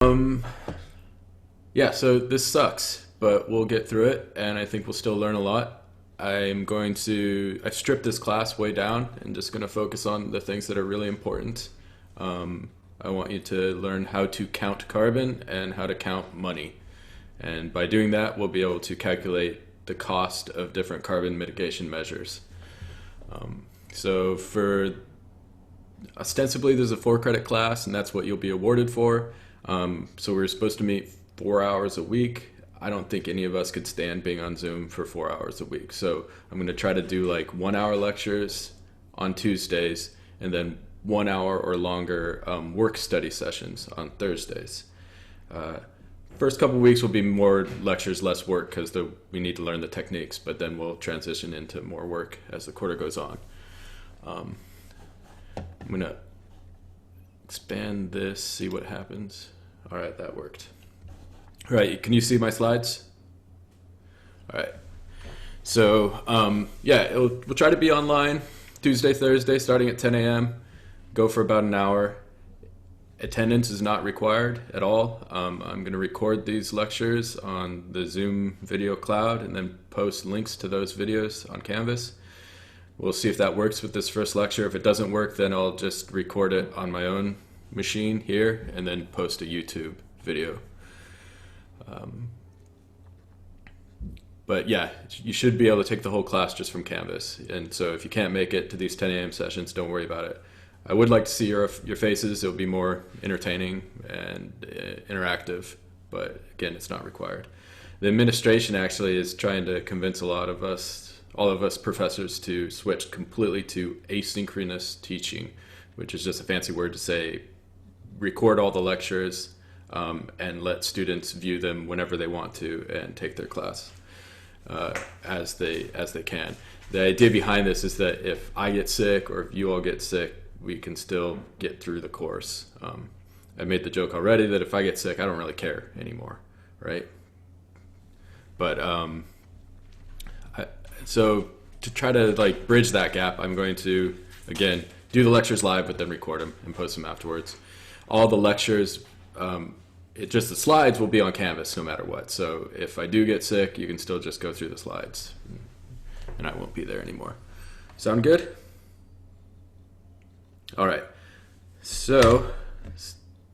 Um, yeah, so this sucks, but we'll get through it, and I think we'll still learn a lot. I've stripped this class way down and just going to focus on the things that are really important. I want you to learn how to count carbon and how to count money. And by doing that, we'll be able to calculate the cost of different carbon mitigation measures. So for ostensibly, there's a 4 credit class, and that's what you'll be awarded for. So we're supposed to meet 4 hours a week. I don't think any of us could stand being on Zoom for 4 hours a week. So I'm going to try to do like 1 hour lectures on Tuesdays and then 1 hour or longer work study sessions on Thursdays. First couple of weeks will be more lectures, less work because we need to learn the techniques, but then we'll transition into more work as the quarter goes on. I'm going to expand this, see what happens. All right, that worked. All right, can you see my slides? All right. So, we'll try to be online Tuesday, Thursday, starting at 10 a.m. Go for about an hour. Attendance is not required at all. I'm going to record these lectures on the Zoom video cloud and then post links to those videos on Canvas. We'll see if that works with this first lecture. If it doesn't work, then I'll just record it on my own machine here and then post a YouTube video. But yeah, you should be able to take the whole class just from Canvas. And so if you can't make it to these 10 a.m. sessions, don't worry about it. I would like to see your faces. It'll be more entertaining and interactive, but again, it's not required. The administration actually is trying to convince all of us professors to switch completely to asynchronous teaching, which is just a fancy word to say record all the lectures and let students view them whenever they want to and take their class as they can. The idea behind this is that if I get sick or if you all get sick, we can still get through the course. I made the joke already that if I get sick, I don't really care anymore, right? But so to try to like bridge that gap, I'm going to, again, do the lectures live, but then record them and post them afterwards. All the lectures, just the slides will be on Canvas no matter what. So if I do get sick, you can still just go through the slides and I won't be there anymore. Sound good? All right, so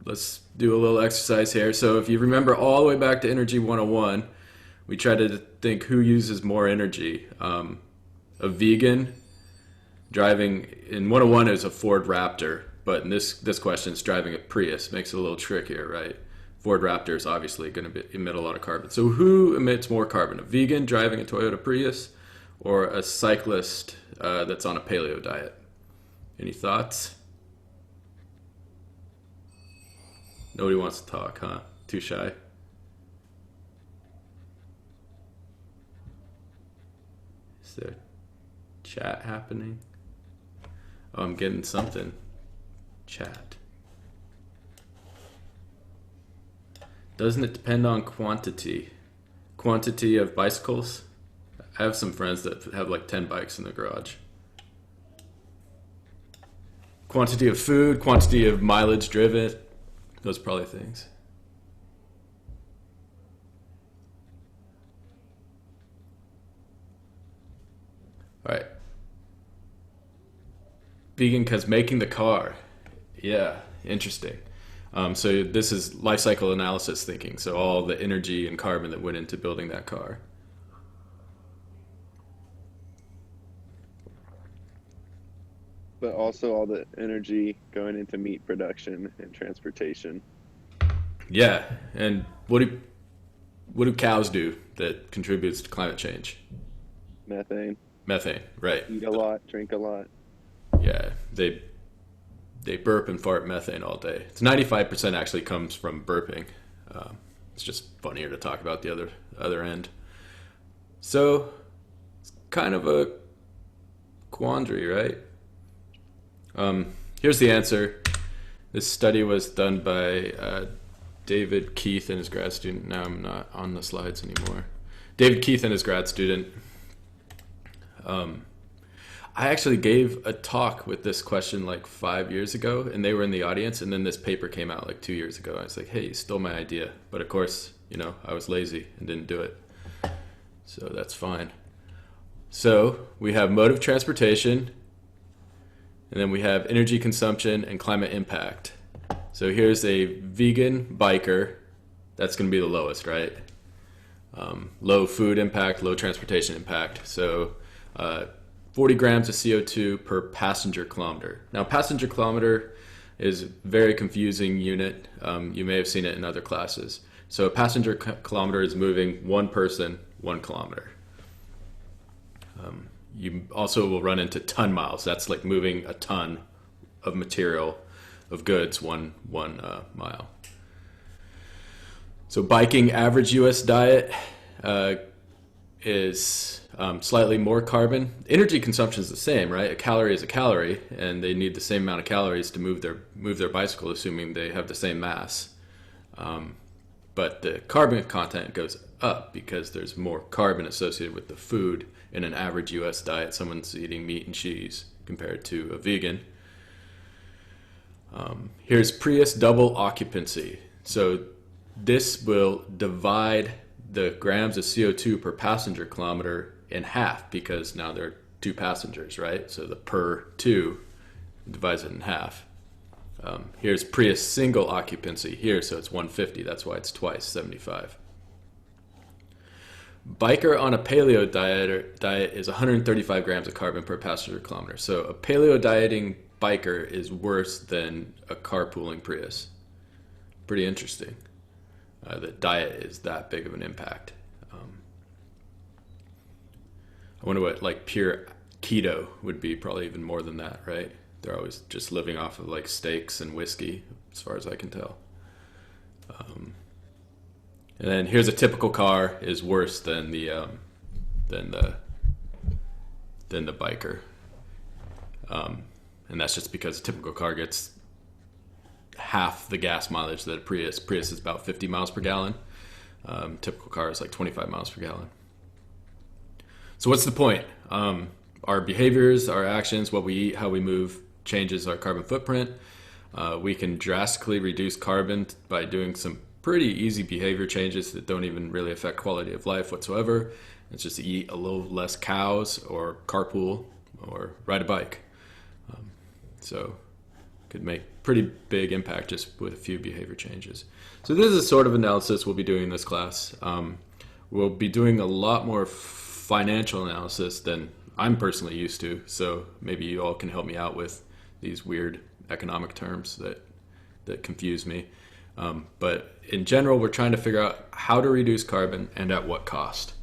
let's do a little exercise here. So if you remember all the way back to Energy 101, we tried to think who uses more energy. A vegan driving, in 101 is a Ford Raptor, but in this question it's driving a Prius. Makes it a little trickier, right? Ford Raptor is obviously going to emit a lot of carbon. So who emits more carbon, a vegan driving a Toyota Prius or a cyclist that's on a paleo diet? Any thoughts? Nobody wants to talk, huh? Too shy? Is there chat happening? Oh, I'm getting something. Chat. Doesn't it depend on quantity? Quantity of bicycles? I have some friends that have like 10 bikes in the garage. Quantity of food, quantity of mileage driven, those are probably things. All right. Vegan because making the car. Yeah, interesting. So this is life cycle analysis thinking. So all the energy and carbon that went into building that car. But also all the energy going into meat production and transportation. Yeah, and what do cows do that contributes to climate change? Methane. Methane, right. Eat a lot, drink a lot. Yeah, they burp and fart methane all day. It's 95% actually comes from burping. It's just funnier to talk about the other end. So it's kind of a quandary, right? Here's the answer. This study was done by David Keith and his grad student. Now I'm not on the slides anymore. David Keith and his grad student. I actually gave a talk with this question like 5 years ago, and they were in the audience, and then this paper came out like 2 years ago. I was like, hey, you stole my idea. But of course, I was lazy and didn't do it. So that's fine. So we have mode of transportation, and then we have energy consumption and climate impact. So here's a vegan biker. That's going to be the lowest, right? Low food impact, low transportation impact. So 40 grams of CO2 per passenger kilometer. Now, passenger kilometer is a very confusing unit. You may have seen it in other classes. So a passenger kilometer is moving one person 1 kilometer. You also will run into ton miles. That's like moving a ton of material, of goods, one mile. So biking average US diet is slightly more carbon. Energy consumption is the same, right? A calorie is a calorie, and they need the same amount of calories to move their bicycle, assuming they have the same mass. But the carbon content goes up because there's more carbon associated with the food in an average US diet. Someone's eating meat and cheese compared to a vegan. Here's Prius double occupancy. So this will divide the grams of CO2 per passenger kilometer in half, because now there are 2 passengers, right? So the per 2 divides it in half. Here's Prius single occupancy here, so it's 150. That's why it's twice 75. Biker on a paleo diet is 135 grams of carbon per passenger kilometer. So a paleo dieting biker is worse than a carpooling Prius. Pretty interesting. The diet is that big of an impact. I wonder what like pure keto would be. Probably even more than that, right? They're always just living off of like steaks and whiskey, as far as I can tell. And then here's a typical car is worse than the biker, and that's just because a typical car gets half the gas mileage that a Prius. Prius is about 50 miles per gallon. Typical car is like 25 miles per gallon. So what's the point? Our behaviors, our actions, what we eat, how we move changes our carbon footprint. We can drastically reduce carbon by doing some pretty easy behavior changes that don't even really affect quality of life whatsoever. It's just to eat a little less cows, or carpool, or ride a bike. So could make pretty big impact just with a few behavior changes. So this is the sort of analysis we'll be doing in this class. We'll be doing a lot more financial analysis than I'm personally used to, so maybe you all can help me out with these weird economic terms that confuse me. But in general, we're trying to figure out how to reduce carbon and at what cost.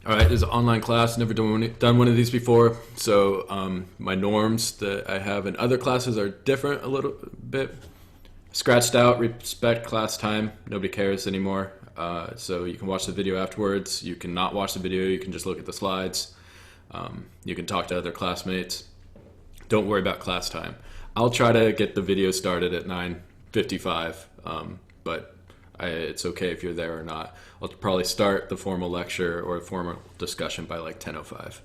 All right, this is an online class. Never done one of these before. So my norms that I have in other classes are different a little bit. Scratched out, respect class time. Nobody cares anymore. So you can watch the video afterwards. You can not watch the video. You can just look at the slides. You can talk to other classmates. Don't worry about class time. I'll try to get the video started at 9:55, but it's okay if you're there or not. I'll probably start the formal lecture or formal discussion by like 10:05.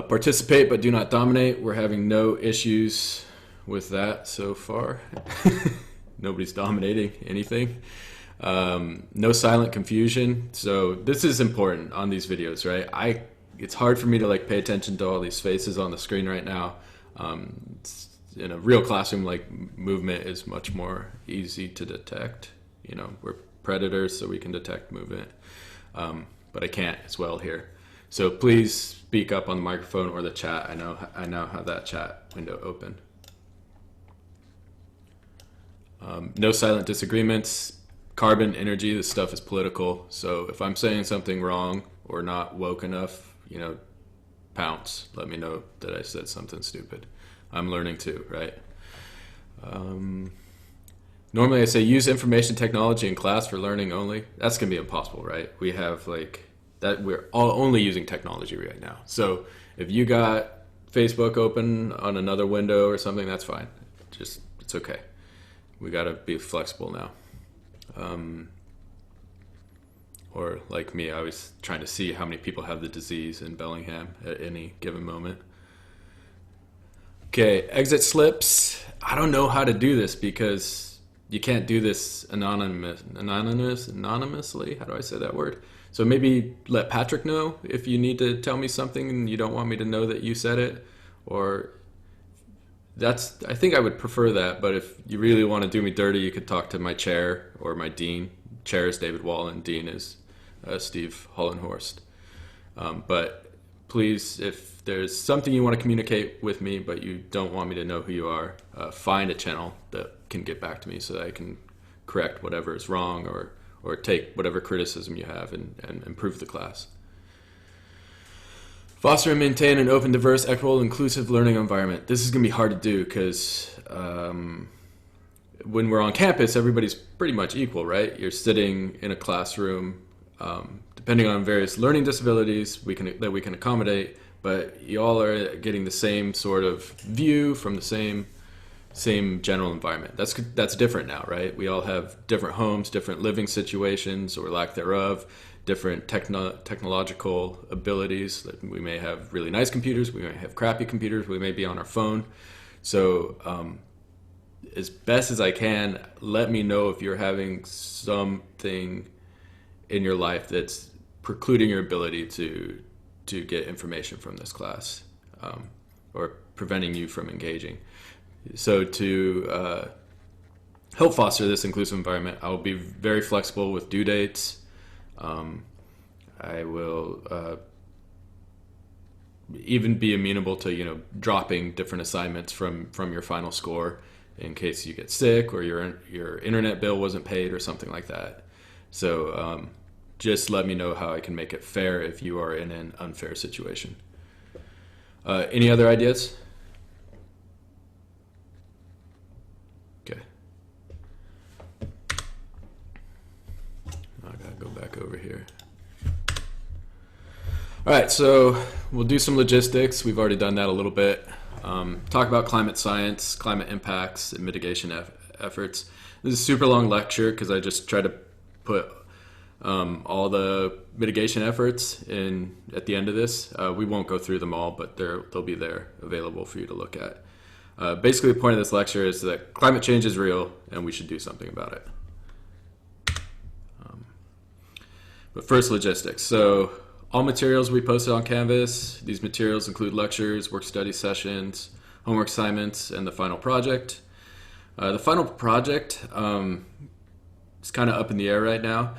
Participate but do not dominate. We're having no issues with that so far. Nobody's dominating anything. No silent confusion. So this is important on these videos, right? It's hard for me to like pay attention to all these faces on the screen right now. In a real classroom, like movement is much more easy to detect. We're predators, so we can detect movement, but I can't as well here. So please speak up on the microphone or the chat. I now have that chat window open. No silent disagreements. Carbon, energy, this stuff is political. So if I'm saying something wrong or not woke enough, pounce. Let me know that I said something stupid. I'm learning too, right? Normally I say use information technology in class for learning only. That's going to be impossible, right? We have we're all only using technology right now. So if you got Facebook open on another window or something, that's fine. It's okay. We got to be flexible now. or like me, I was trying to see how many people have the disease in Bellingham at any given moment. Okay, exit slips. I don't know how to do this because you can't do this anonymously. How do I say that word? So maybe let Patrick know if you need to tell me something and you don't want me to know that you said it, or I think I would prefer that. But if you really want to do me dirty, you could talk to my chair or my dean. Chair is David Wall and dean is Steve Hollenhorst. But please, if there's something you want to communicate with me but you don't want me to know who you are, find a channel that can get back to me so that I can correct whatever is wrong, or take whatever criticism you have and improve the class. Foster and maintain an open, diverse, equitable, inclusive learning environment. This is going to be hard to do because when we're on campus, everybody's pretty much equal, right? You're sitting in a classroom, depending on various learning disabilities that we can accommodate, but you all are getting the same sort of view from the same general environment. That's different now, right? We all have different homes, different living situations or lack thereof, different technological abilities. We may have really nice computers, we may have crappy computers, we may be on our phone. So as best as I can, let me know if you're having something in your life that's precluding your ability to get information from this class, or preventing you from engaging. So to help foster this inclusive environment, I will be very flexible with due dates. I will even be amenable to dropping different assignments from your final score in case you get sick or your internet bill wasn't paid or something like that. So just let me know how I can make it fair if you are in an unfair situation. Any other ideas? Okay. I gotta go back over here. All right, so we'll do some logistics. We've already done that a little bit. Talk about climate science, climate impacts, and mitigation efforts. This is a super long lecture because I just try to put all the mitigation efforts in at the end of this. We won't go through them all, but they'll be there available for you to look at. Basically, the point of this lecture is that climate change is real and we should do something about it. But first, logistics. So all materials we posted on Canvas. These materials include lectures, work study sessions, homework assignments, and the final project. The final project is kind of up in the air right now.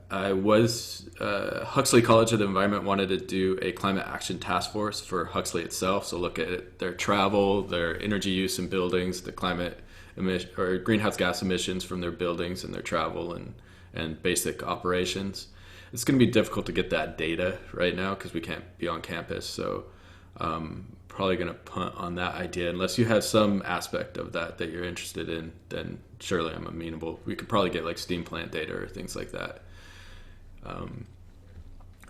Huxley College of the Environment wanted to do a climate action task force for Huxley itself. So look at their travel, their energy use in buildings, the climate emission or greenhouse gas emissions from their buildings and their travel and basic operations. It's going to be difficult to get that data right now because we can't be on campus. So probably going to punt on that idea unless you have some aspect of that you're interested in. Then surely I'm amenable. We could probably get like steam plant data or things like that.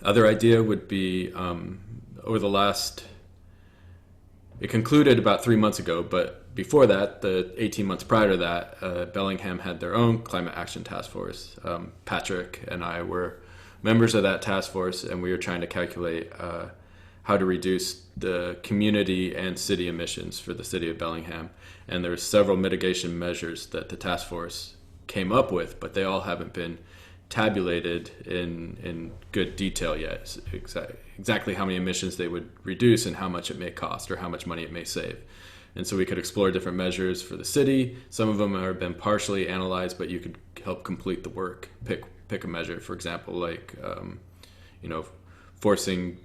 Other idea would be it concluded about 3 months ago, but before that, the 18 months prior to that, Bellingham had their own climate action task force. Patrick and I were members of that task force, and we were trying to calculate how to reduce the community and city emissions for the city of Bellingham. And there were several mitigation measures that the task force came up with, but they all haven't been tabulated in good detail yet. Exactly how many emissions they would reduce and how much it may cost or how much money it may save. And so we could explore different measures for the city. Some of them have been partially analyzed, but you could help complete the work. Pick a measure, for example, like forcing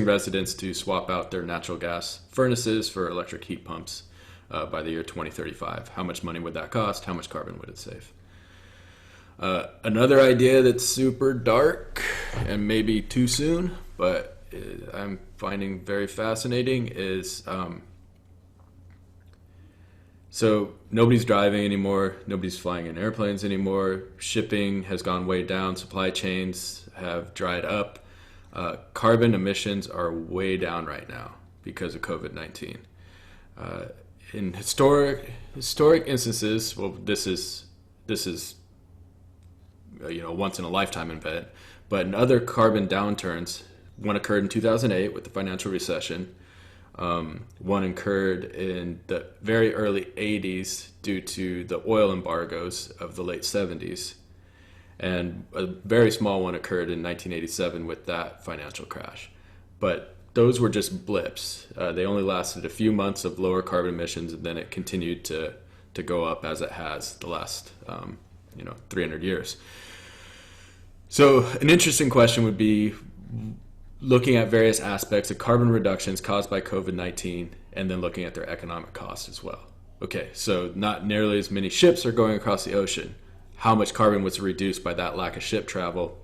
residents to swap out their natural gas furnaces for electric heat pumps by the year 2035. How much money would that cost? How much carbon would it save? Another idea that's super dark and maybe too soon, but I'm finding very fascinating is so nobody's driving anymore, nobody's flying in airplanes anymore, shipping has gone way down, supply chains have dried up, carbon emissions are way down right now because of COVID-19. In historic instances, well, this is once in a lifetime event. But in other carbon downturns, one occurred in 2008 with the financial recession. One occurred in the very early 80s due to the oil embargoes of the late 70s. And a very small one occurred in 1987 with that financial crash. But those were just blips. They only lasted a few months of lower carbon emissions, and then it continued to go up as it has the last 300 years. So an interesting question would be looking at various aspects of carbon reductions caused by COVID-19 and then looking at their economic cost as well. Okay, so not nearly as many ships are going across the ocean. How much carbon was reduced by that lack of ship travel,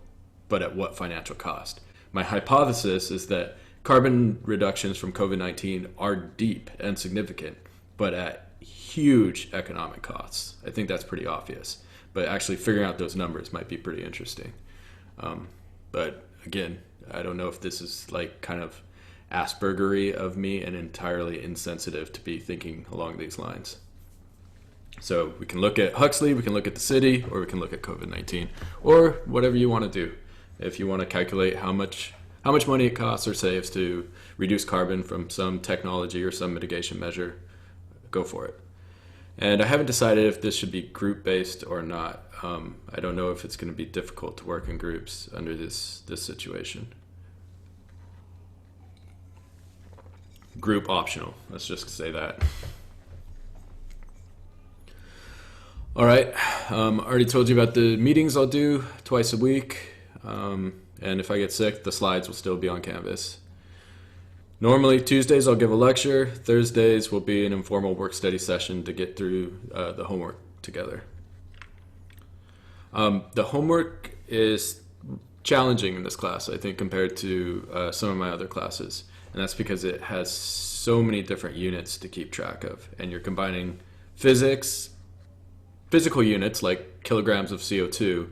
but at what financial cost? My hypothesis is that carbon reductions from COVID-19 are deep and significant, but at huge economic costs. I think that's pretty obvious, but actually figuring out those numbers might be pretty interesting. But again, I don't know if this is like kind of Aspergery of me and entirely insensitive to be thinking along these lines. So we can look at Huxley, we can look at the city, or we can look at COVID-19, or whatever you want to do. If you want to calculate how much money it costs or saves to reduce carbon from some technology or some mitigation measure, go for it. And I haven't decided if this should be group-based or not. I don't know if it's going to be difficult to work in groups under this situation. Group optional, let's just say that. All right, already told you about the meetings I'll do twice a week. And if I get sick, the slides will still be on Canvas. Normally, Tuesdays I'll give a lecture. Thursdays will be an informal work study session to get through the homework together. The homework is challenging in this class, I think, compared to some of my other classes. And that's because it has so many different units to keep track of. And you're combining physical units like kilograms of CO2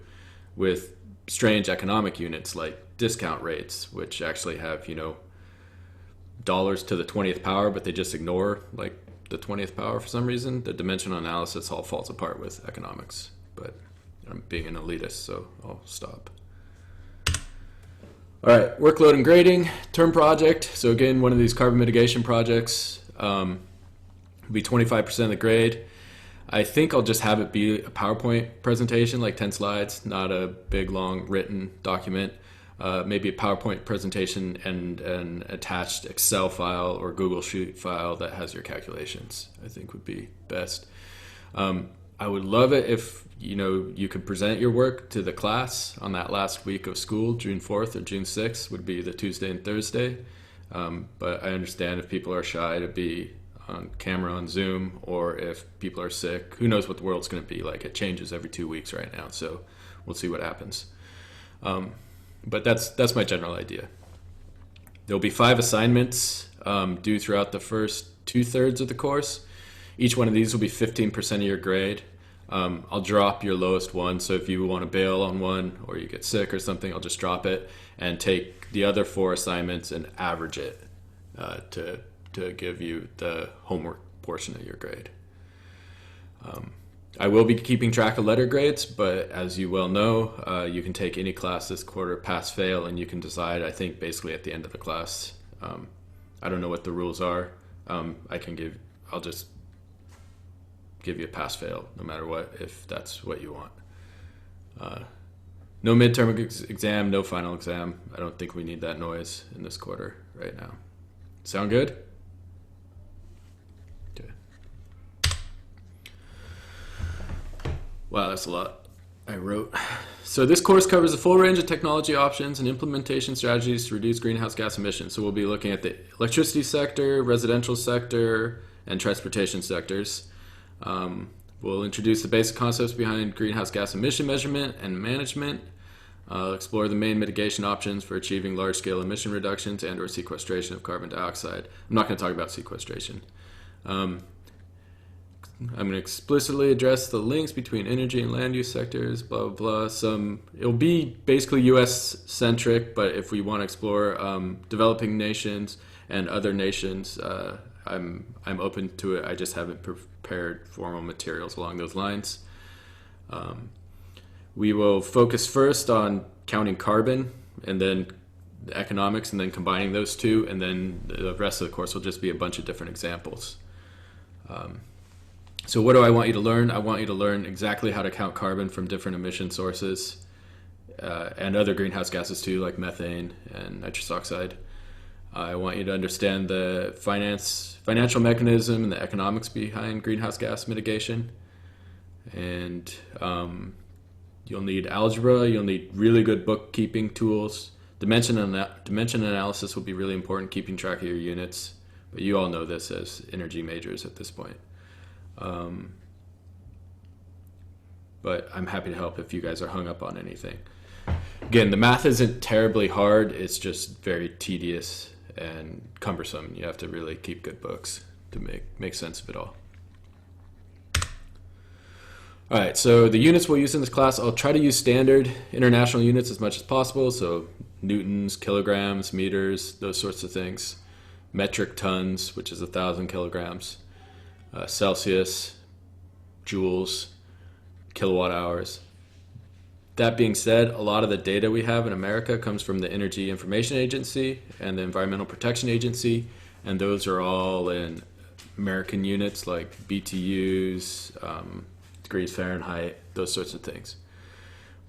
with strange economic units like discount rates, which actually have, dollars to the 20th power, but they just ignore like the 20th power for some reason. The dimensional analysis all falls apart with economics, but I'm being an elitist, so I'll stop. All right, workload and grading, term project. So again, one of these carbon mitigation projects will be 25% of the grade. I think I'll just have it be a PowerPoint presentation, like 10 slides, not a big, long written document. Maybe a PowerPoint presentation and an attached Excel file or Google Sheet file that has your calculations, I think would be best. I would love it if you could present your work to the class on that last week of school. June 4th or June 6th would be the Tuesday and Thursday. But I understand if people are shy to be on camera on Zoom, or if people are sick. Who knows what the world's going to be like. It changes every 2 weeks right now, so we'll see what happens. But that's my general idea. There'll be 5 assignments due throughout the first 2/3 of the course. Each one of these will be 15% of your grade. I'll drop your lowest one, so if you want to bail on one or you get sick or something, I'll just drop it and take the other 4 assignments and average it to give you the homework portion of your grade. I will be keeping track of letter grades, but as you well know, you can take any class this quarter, pass, fail, and you can decide, I think, basically at the end of the class. I don't know what the rules are. I'll just give you a pass, fail, no matter what, if that's what you want. No midterm exam, no final exam. I don't think we need that noise in this quarter right now. Sound good? Wow, that's a lot I wrote. So this course covers a full range of technology options and implementation strategies to reduce greenhouse gas emissions. So we'll be looking at the electricity sector, residential sector, and transportation sectors. We'll introduce the basic concepts behind greenhouse gas emission measurement and management. Explore the main mitigation options for achieving large-scale emission reductions and/or sequestration of carbon dioxide. I'm not going to talk about sequestration. I'm going to explicitly address the links between energy and land use sectors, blah, blah, blah. It'll be basically U.S.-centric, but if we want to explore developing nations and other nations, I'm open to it. I just haven't prepared formal materials along those lines. We will focus first on counting carbon and then the economics and then combining those two, and then the rest of the course will just be a bunch of different examples. So what do I want you to learn? I want you to learn exactly how to count carbon from different emission sources and other greenhouse gases too, like methane and nitrous oxide. I want you to understand the financial mechanism and the economics behind greenhouse gas mitigation. And you'll need algebra, you'll need really good bookkeeping tools. Dimension analysis will be really important, keeping track of your units. But you all know this as energy majors at this point. But I'm happy to help if you guys are hung up on anything. Again, the math isn't terribly hard, it's just very tedious and cumbersome. You have to really keep good books to make sense of it all. All right, so the units we'll use in this class, I'll try to use standard international units as much as possible, so newtons, kilograms, meters, those sorts of things. Metric tons, which is 1,000 kilograms. Celsius, joules, kilowatt hours. That being said, a lot of the data we have in America comes from the Energy Information Agency and the Environmental Protection Agency, and those are all in American units like BTUs, degrees Fahrenheit, those sorts of things.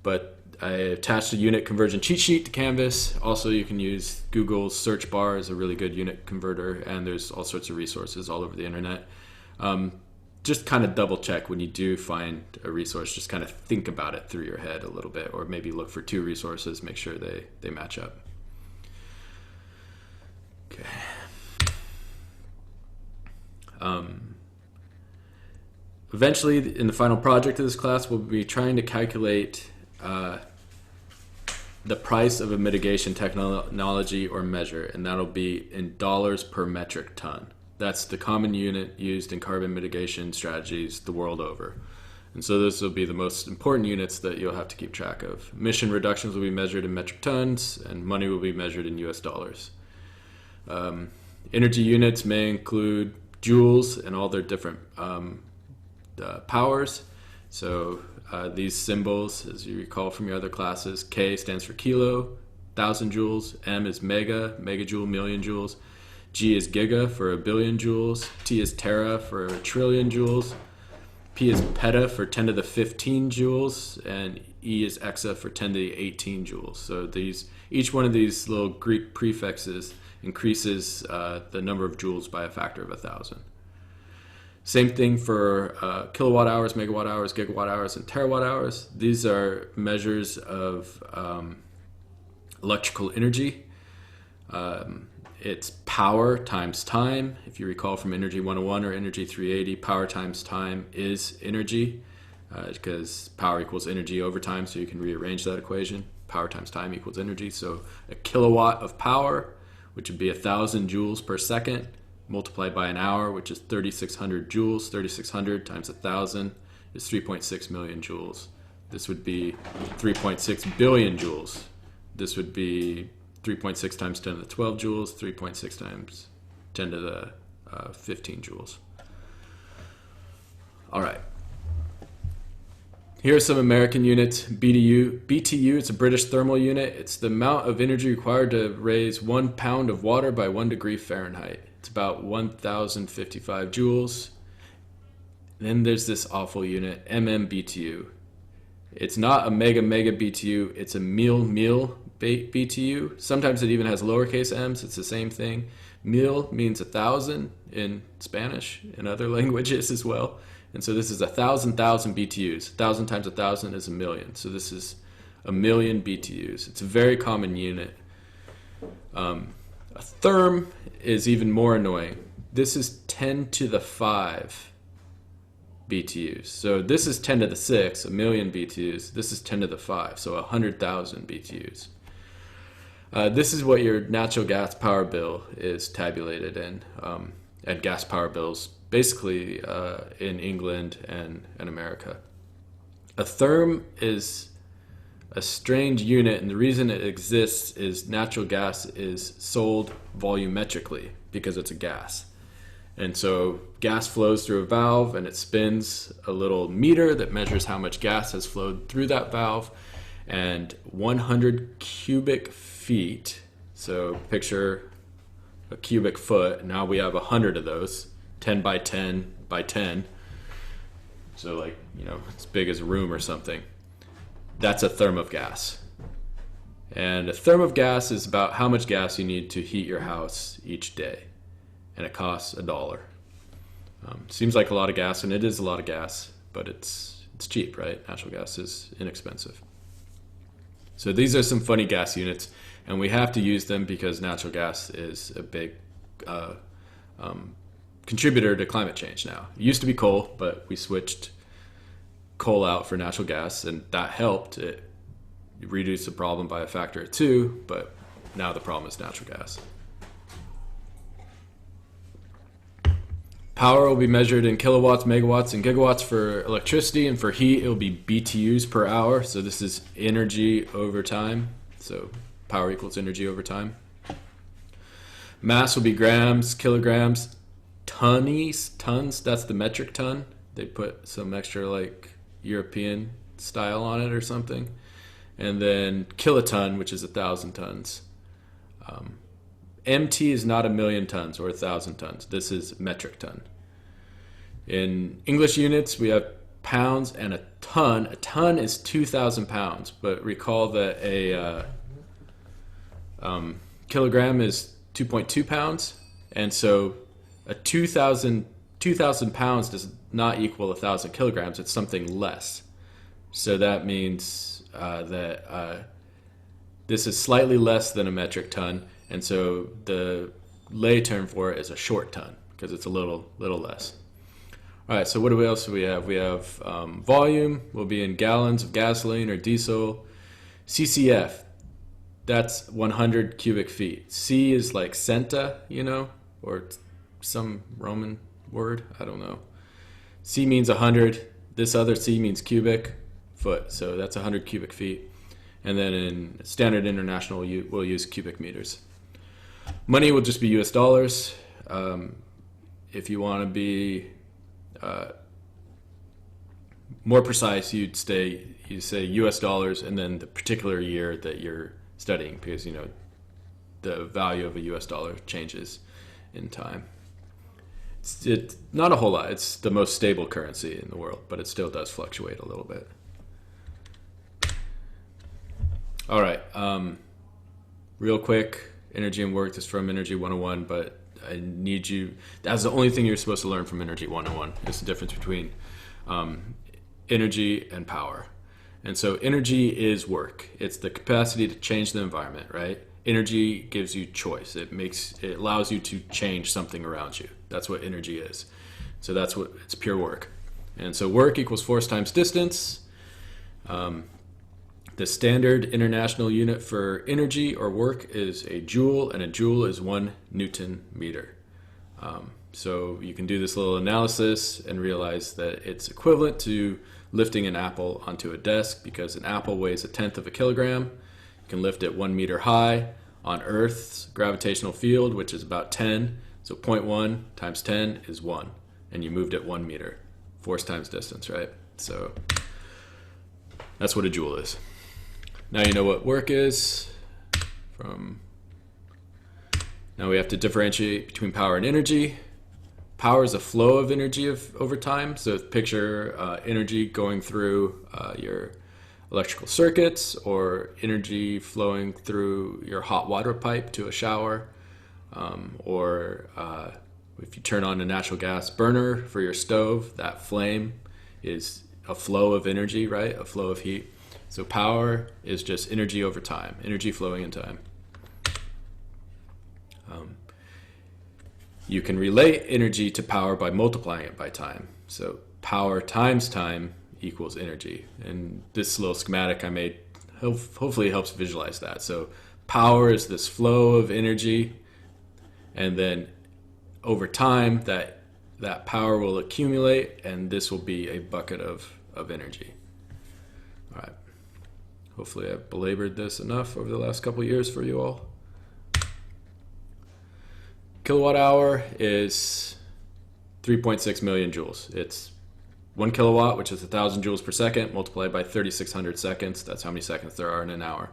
But I attached a unit conversion cheat sheet to Canvas. Also, you can use Google's search bar as a really good unit converter, and there's all sorts of resources all over the internet. Just kind of double check when you do find a resource, just kind of think about it through your head a little bit, or maybe look for two resources, make sure they match up. Okay. Eventually, in the final project of this class, we'll be trying to calculate the price of a mitigation technology or measure, and that'll be in dollars per metric ton. That's the common unit used in carbon mitigation strategies the world over. And so this will be the most important units that you'll have to keep track of. Emission reductions will be measured in metric tons, and money will be measured in US dollars. Energy units may include joules and all their different powers. So these symbols, as you recall from your other classes, K stands for kilo, 1,000 joules, M is megajoule, million joules, G is giga for a billion joules, T is tera for a trillion joules, P is peta for 10 to the 15 joules, and E is exa for 10 to the 18 joules. So each one of these little Greek prefixes increases the number of joules by a factor of 1,000. Same thing for kilowatt hours, megawatt hours, gigawatt hours, and terawatt hours. These are measures of electrical energy. It's power times time. If you recall from Energy 101 or Energy 380, power times time is energy, because power equals energy over time, so you can rearrange that equation. Power times time equals energy. So a kilowatt of power, which would be 1,000 joules per second, multiplied by an hour, which is 3,600 joules. 3,600 times 1,000 is 3.6 million joules. This would be 3.6 billion joules. This would be 3.6 times 10 to the 12 joules, 3.6 times 10 to the 15 joules. All right. Here are some American units. BTU, it's a British thermal unit. It's the amount of energy required to raise 1 pound of water by 1 degree Fahrenheit. It's about 1,055 joules. Then there's this awful unit, MMBTU. It's not a mega BTU, it's a mil BTU. Sometimes it even has lowercase m's, it's the same thing. Mil means 1,000 in Spanish and other languages as well. And so this is 1,000 BTUs. 1,000 times 1,000 is a million. So this is a million BTUs. It's a very common unit. A therm is even more annoying. This is 10 to the 5 BTUs. So this is 10 to the 6, a million BTUs. This is 10 to the 5, so 100,000 BTUs. This is what your natural gas power bill is tabulated in, and gas power bills basically in England and America. A therm is a strange unit, and the reason it exists is natural gas is sold volumetrically because it's a gas. And so gas flows through a valve and it spins a little meter that measures how much gas has flowed through that valve. And 100 cubic feet, so picture a cubic foot. Now we have 100 of those, 10 by 10 by 10. So like, as big as a room or something. That's a therm of gas. And a therm of gas is about how much gas you need to heat your house each day. And it costs $1. Seems like a lot of gas, and it is a lot of gas, but it's cheap, right? Natural gas is inexpensive. So these are some funny gas units, and we have to use them because natural gas is a big contributor to climate change now. It used to be coal, but we switched coal out for natural gas, and that helped. It reduced the problem by a factor of 2, but now the problem is natural gas. Power will be measured in kilowatts, megawatts, and gigawatts for electricity, and for heat it will be BTUs per hour. So this is energy over time. So power equals energy over time. Mass will be grams, kilograms, tons. That's the metric ton. They put some extra like European style on it or something. And then kiloton, which is 1,000 tons. MT is not 1,000,000 tons or 1,000 tons. This is metric ton. In English units, we have pounds and a ton. A ton is 2,000 pounds, but recall that a kilogram is 2.2 pounds, and so a 2,000 pounds does not equal 1,000 kilograms. It's something less. So that means that this is slightly less than a metric ton. And so the lay term for it is a short ton because it's a little less. All right, so what else do we have? We have volume will be in gallons of gasoline or diesel. CCF, that's 100 cubic feet. C is like centa, or some Roman word. I don't know. C means 100. This other C means cubic foot. So that's 100 cubic feet. And then in standard international, we'll use cubic meters. Money will just be US dollars. If you want to be more precise, you say US dollars and then the particular year that you're studying, because the value of a US dollar changes in time. It's not a whole lot. It's the most stable currency in the world, but it still does fluctuate a little bit. All right, real quick, energy and work. This is from Energy 101, but I need you, that's the only thing you're supposed to learn from Energy 101, is the difference between energy and power. And so energy is work. It's the capacity to change the environment, right? Energy gives you choice. It allows you to change something around you. That's what energy is. So it's pure work. And so work equals force times distance. The standard international unit for energy or work is a joule, and a joule is 1 Newton meter. So you can do this little analysis and realize that it's equivalent to lifting an apple onto a desk, because an apple weighs 1/10 of a kilogram. You can lift it 1 meter high on Earth's gravitational field, which is about 10. So 0.1 times 10 is 1, and you moved it 1 meter. Force times distance, right? So that's what a joule is. Now you know what work is. Now we have to differentiate between power and energy. Power is a flow of energy over time. So picture energy going through your electrical circuits, or energy flowing through your hot water pipe to a shower, or if you turn on a natural gas burner for your stove, that flame is a flow of energy, right? A flow of heat. So power is just energy over time, energy flowing in time. You can relate energy to power by multiplying it by time. So power times time equals energy. And this little schematic I made hopefully helps visualize that. So power is this flow of energy, and then over time that power will accumulate, and this will be a bucket of energy. All right. Hopefully I've belabored this enough over the last couple of years for you all. Kilowatt hour is 3.6 million joules. It's 1 kilowatt, which is 1,000 joules per second, multiplied by 3,600 seconds. That's how many seconds there are in an hour.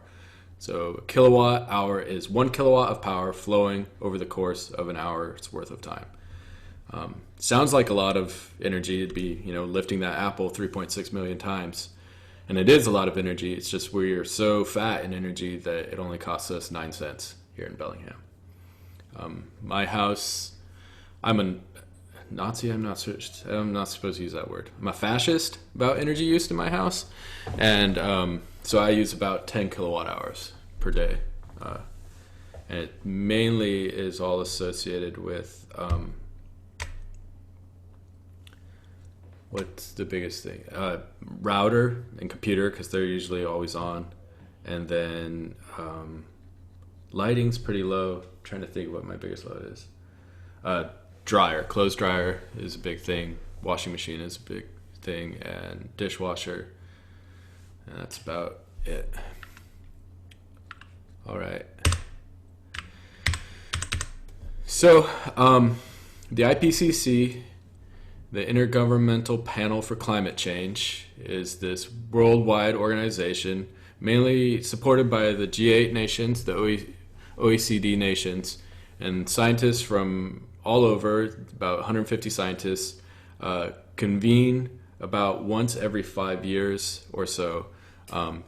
So a kilowatt hour is 1 kilowatt of power flowing over the course of an hour's worth of time. Sounds like a lot of energy. It'd be, lifting that apple 3.6 million times. And it is a lot of energy. It's just we're so fat in energy that it only costs us 9 cents here in Bellingham. My house, I'm a Nazi. I'm not supposed to use that word. I'm a fascist about energy use in my house. And so I use about 10 kilowatt hours per day. And it mainly is all associated with, what's the biggest thing? Router and computer, because they're usually always on. And then lighting's pretty low. I'm trying to think what my biggest load is. Dryer, clothes dryer is a big thing. Washing machine is a big thing. And dishwasher. And that's about it. All right. So the IPCC, the Intergovernmental Panel for Climate Change, is this worldwide organization mainly supported by the G8 nations, the OECD nations, and scientists from all over, about 150 scientists, convene about once every 5 years or so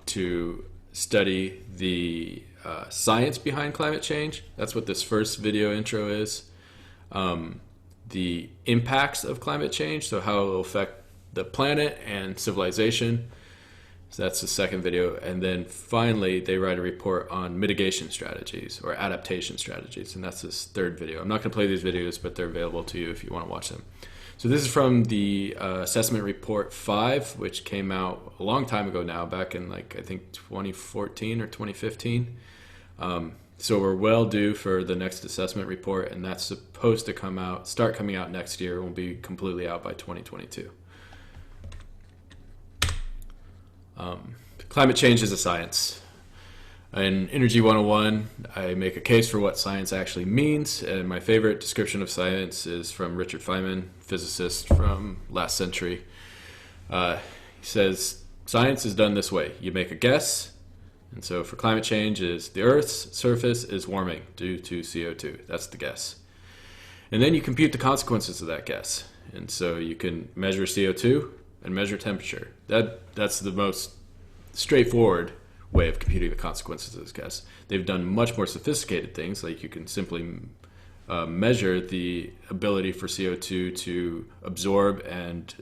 to study the science behind climate change. That's what this first video intro is. The impacts of climate change, so how it will affect the planet and civilization. So that's the second video. And then finally, they write a report on mitigation strategies or adaptation strategies. And that's this third video. I'm not going to play these videos, but they're available to you if you want to watch them. So this is from the Assessment Report 5, which came out a long time ago now, back in I think 2014 or 2015. So we're well due for the next assessment report, and that's supposed to start coming out next year. It will be completely out by 2022. Climate change is a science. In Energy 101, I make a case for what science actually means, and my favorite description of science is from Richard Feynman, physicist from last century. He says, science is done this way. You make a guess, and so for climate change is the Earth's surface is warming due to CO2. That's the guess. And then you compute the consequences of that guess. And so you can measure CO2 and measure temperature. That's the most straightforward way of computing the consequences of this guess. They've done much more sophisticated things, like you can simply measure the ability for CO2 to absorb and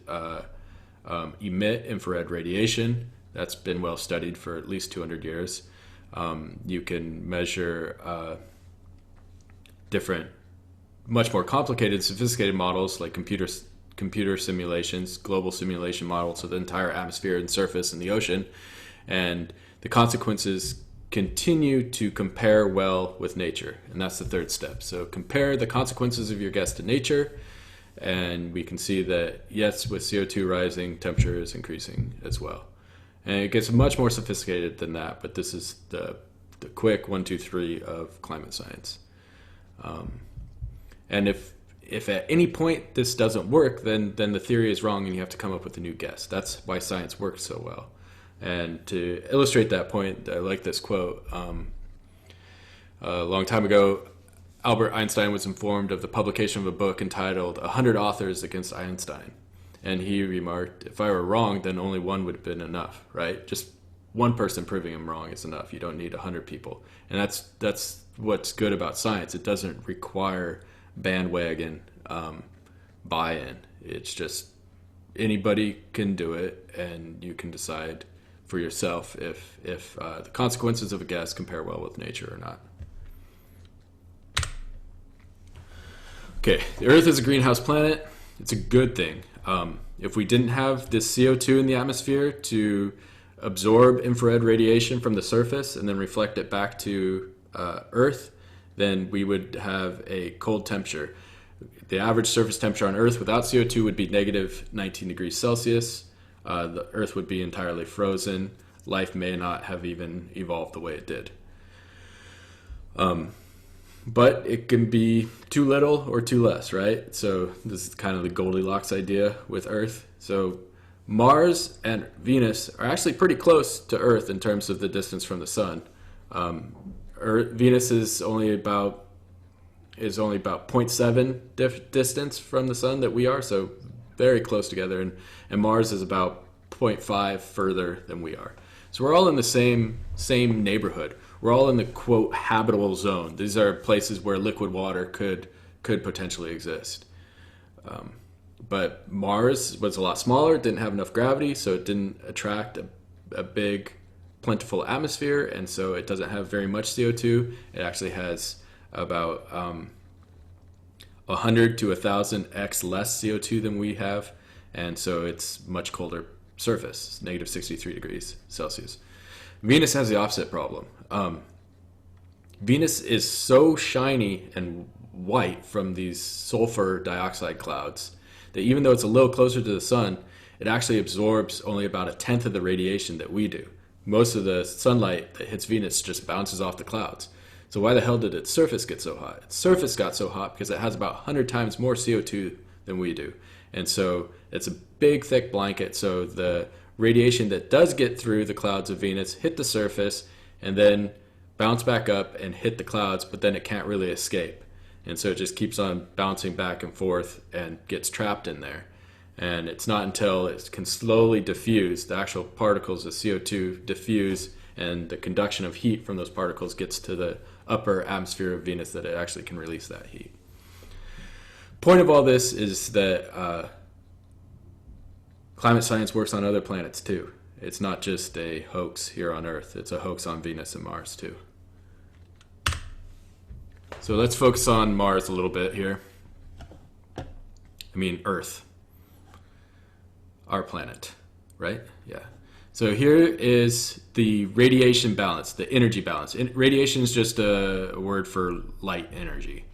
emit infrared radiation. That's been well studied for at least 200 years. You can measure different, much more complicated, sophisticated models like computer simulations, global simulation models of the entire atmosphere and surface and the ocean. And the consequences continue to compare well with nature. And that's the third step. So compare the consequences of your guess to nature. And we can see that, yes, with CO2 rising, temperature is increasing as well. And it gets much more sophisticated than that, but this is the quick 1, 2, 3 of climate science. And if at any point this doesn't work, then the theory is wrong and you have to come up with a new guess. That's why science works so well. And to illustrate that point, I like this quote. A long time ago, Albert Einstein was informed of the publication of a book entitled 100 Authors Against Einstein. And he remarked, if I were wrong, then only one would have been enough, right? Just one person proving him wrong is enough. You don't need 100 people. And that's what's good about science. It doesn't require bandwagon buy-in. It's just anybody can do it, and you can decide for yourself if the consequences of a guess compare well with nature or not. Okay, the Earth is a greenhouse planet. It's a good thing. If we didn't have this CO2 in the atmosphere to absorb infrared radiation from the surface and then reflect it back to Earth, then we would have a cold temperature. The average surface temperature on Earth without CO2 would be negative 19 degrees Celsius. The Earth would be entirely frozen. Life may not have even evolved the way it did. but it can be too little or too less, right? So this is kind of the Goldilocks idea with Earth. So Mars and Venus are actually pretty close to Earth in terms of the distance from the sun. Venus is only about 0.7 distance from the sun that we are, so very close together, and Mars is about 0.5 further than we are. So we're all in the same neighborhood. We're all in the quote habitable zone. These are places where liquid water could potentially exist. But Mars was a lot smaller, didn't have enough gravity, so it didn't attract a big, plentiful atmosphere, and so it doesn't have very much CO2. It actually has about 100 to 1,000x less CO2 than we have, and so it's much colder surface, negative 63 degrees Celsius. Venus has the opposite problem. Venus is so shiny and white from these sulfur dioxide clouds that even though it's a little closer to the sun, it actually absorbs only about 1/10 of the radiation that we do. Most of the sunlight that hits Venus just bounces off the clouds. So why the hell did its surface get so hot? Its surface got so hot because it has about 100 times more CO2 than we do. And so it's a big, thick blanket. So the radiation that does get through the clouds of Venus hit the surface and then bounce back up and hit the clouds, but then it can't really escape. And so it just keeps on bouncing back and forth and gets trapped in there. And it's not until it can slowly diffuse, the actual particles of CO2 diffuse, and the conduction of heat from those particles gets to the upper atmosphere of Venus that it actually can release that heat. Point of all this is that climate science works on other planets too. It's not just a hoax here on Earth, it's a hoax on Venus and Mars too. So let's focus on Mars a little bit here. Earth. Our planet, right? Yeah. So here is the radiation balance, the energy balance. Radiation is just a word for light energy.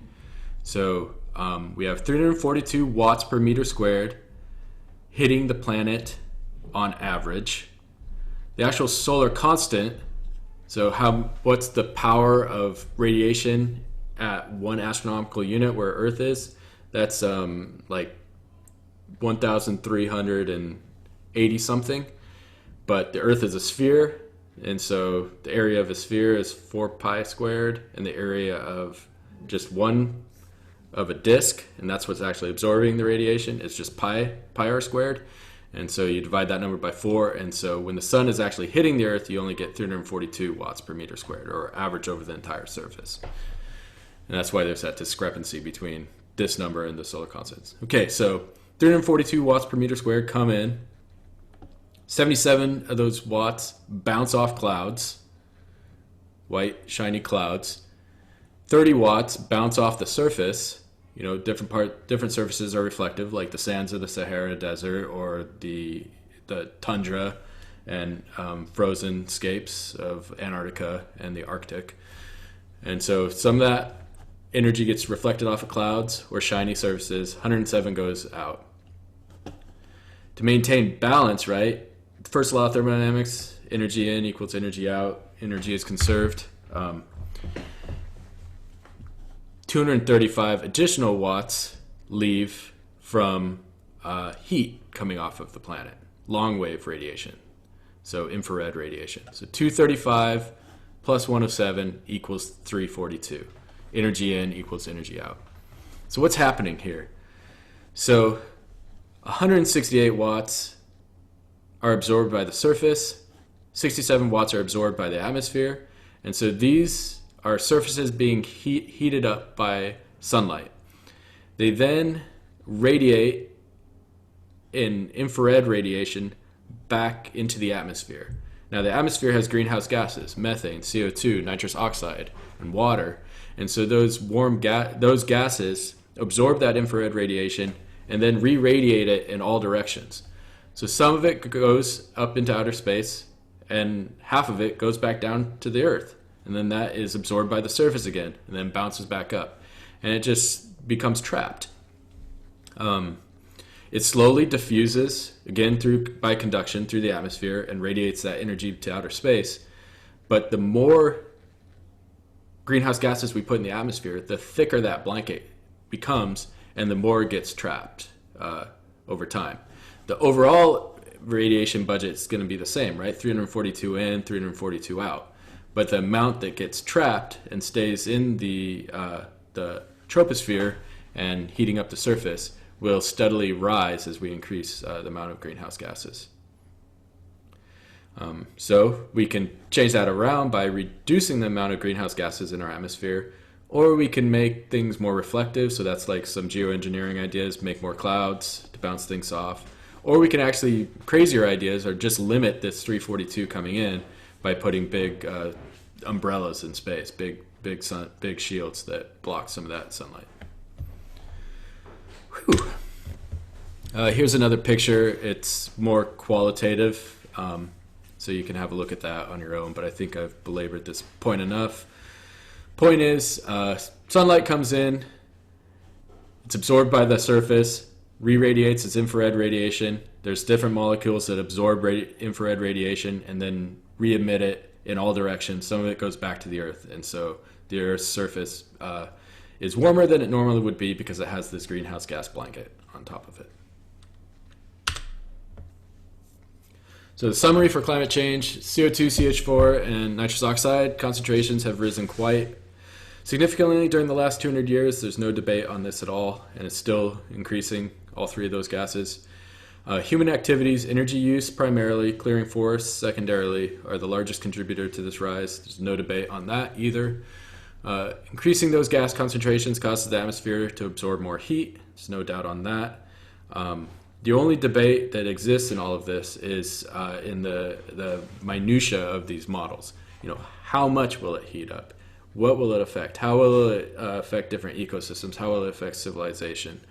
So we have 342 watts per meter squared hitting the planet on average. The actual solar constant, so what's the power of radiation at 1 astronomical unit where Earth is? That's like 1,380 something. But the Earth is a sphere, and so the area of a sphere is 4 pi squared, and the area of just one of a disk, and that's what's actually absorbing the radiation, is just pi r squared. And so you divide that number by 4, and so when the sun is actually hitting the Earth, you only get 342 watts per meter squared, or average over the entire surface. And that's why there's that discrepancy between this number and the solar constants. Okay, so 342 watts per meter squared come in. 77 of those watts bounce off clouds, white, shiny clouds. 30 watts bounce off the surface. You know, different surfaces are reflective, like the sands of the Sahara Desert or the tundra and frozen scapes of Antarctica and the Arctic. And so some of that energy gets reflected off of clouds or shiny surfaces. 107 goes out. To maintain balance, right? First law of thermodynamics, energy in equals energy out. Energy is conserved. 235 additional watts leave from heat coming off of the planet. Long wave radiation. So infrared radiation. So 235 plus 107 equals 342. Energy in equals energy out. So what's happening here? So 168 watts are absorbed by the surface, 67 watts are absorbed by the atmosphere, and so these are surfaces being heated up by sunlight. They then radiate in infrared radiation back into the atmosphere. Now the atmosphere has greenhouse gases, methane, CO2, nitrous oxide, and water, and so those those gases absorb that infrared radiation and then re-radiate it in all directions. So some of it goes up into outer space, and half of it goes back down to the Earth. And then that is absorbed by the surface again, and then bounces back up. And it just becomes trapped. It slowly diffuses, again by conduction, through the atmosphere, and radiates that energy to outer space. But the more greenhouse gases we put in the atmosphere, the thicker that blanket becomes and the more gets trapped over time. The overall radiation budget is going to be the same, right? 342 in, 342 out. But the amount that gets trapped and stays in the troposphere and heating up the surface will steadily rise as we increase the amount of greenhouse gases. So we can change that around by reducing the amount of greenhouse gases in our atmosphere, or we can make things more reflective. So that's like some geoengineering ideas, make more clouds to bounce things off. Or we can actually, crazier ideas are just limit this 342 coming in by putting big umbrellas in space, big shields that block some of that sunlight. Here's another picture. It's more qualitative, so you can have a look at that on your own, but I think I've belabored this point enough. Point is, sunlight comes in, it's absorbed by the surface, re-radiates as infrared radiation. There's different molecules that absorb infrared radiation and then re-emit it in all directions. Some of it goes back to the Earth, and so the Earth's surface is warmer than it normally would be because it has this greenhouse gas blanket on top of it. So the summary for climate change: CO2, CH4, and nitrous oxide concentrations have risen quite significantly during the last 200 years. There's no debate on this at all, and it's still increasing, all three of those gases. Human activities, energy use primarily, clearing forests secondarily, are the largest contributor to this rise. There's no debate on that either. Increasing those gas concentrations causes the atmosphere to absorb more heat. There's no doubt on that. The only debate that exists in all of this is in the minutia of these models. How much will it heat up? What will it affect? How will it affect different ecosystems? How will it affect civilization?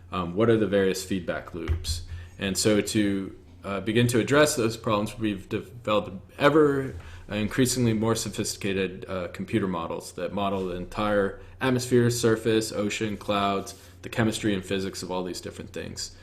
What are the various feedback loops? And so to begin to address those problems, we've developed ever increasingly more sophisticated computer models that model the entire atmosphere, surface, ocean, clouds, the chemistry and physics of all these different things.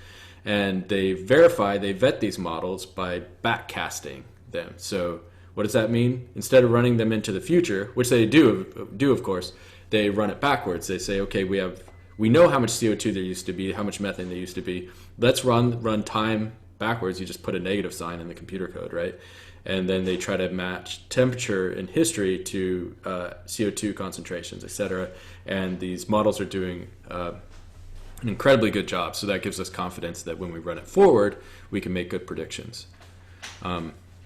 And they vet these models by backcasting them. So what does that mean? Instead of running them into the future, which they do of course, they run it backwards. They say, okay, we know how much CO2 there used to be, how much methane there used to be. Let's run time backwards. You just put a negative sign in the computer code, right? And then they try to match temperature in history to CO2 concentrations, etc. And these models are doing an incredibly good job. So that gives us confidence that when we run it forward, we can make good predictions.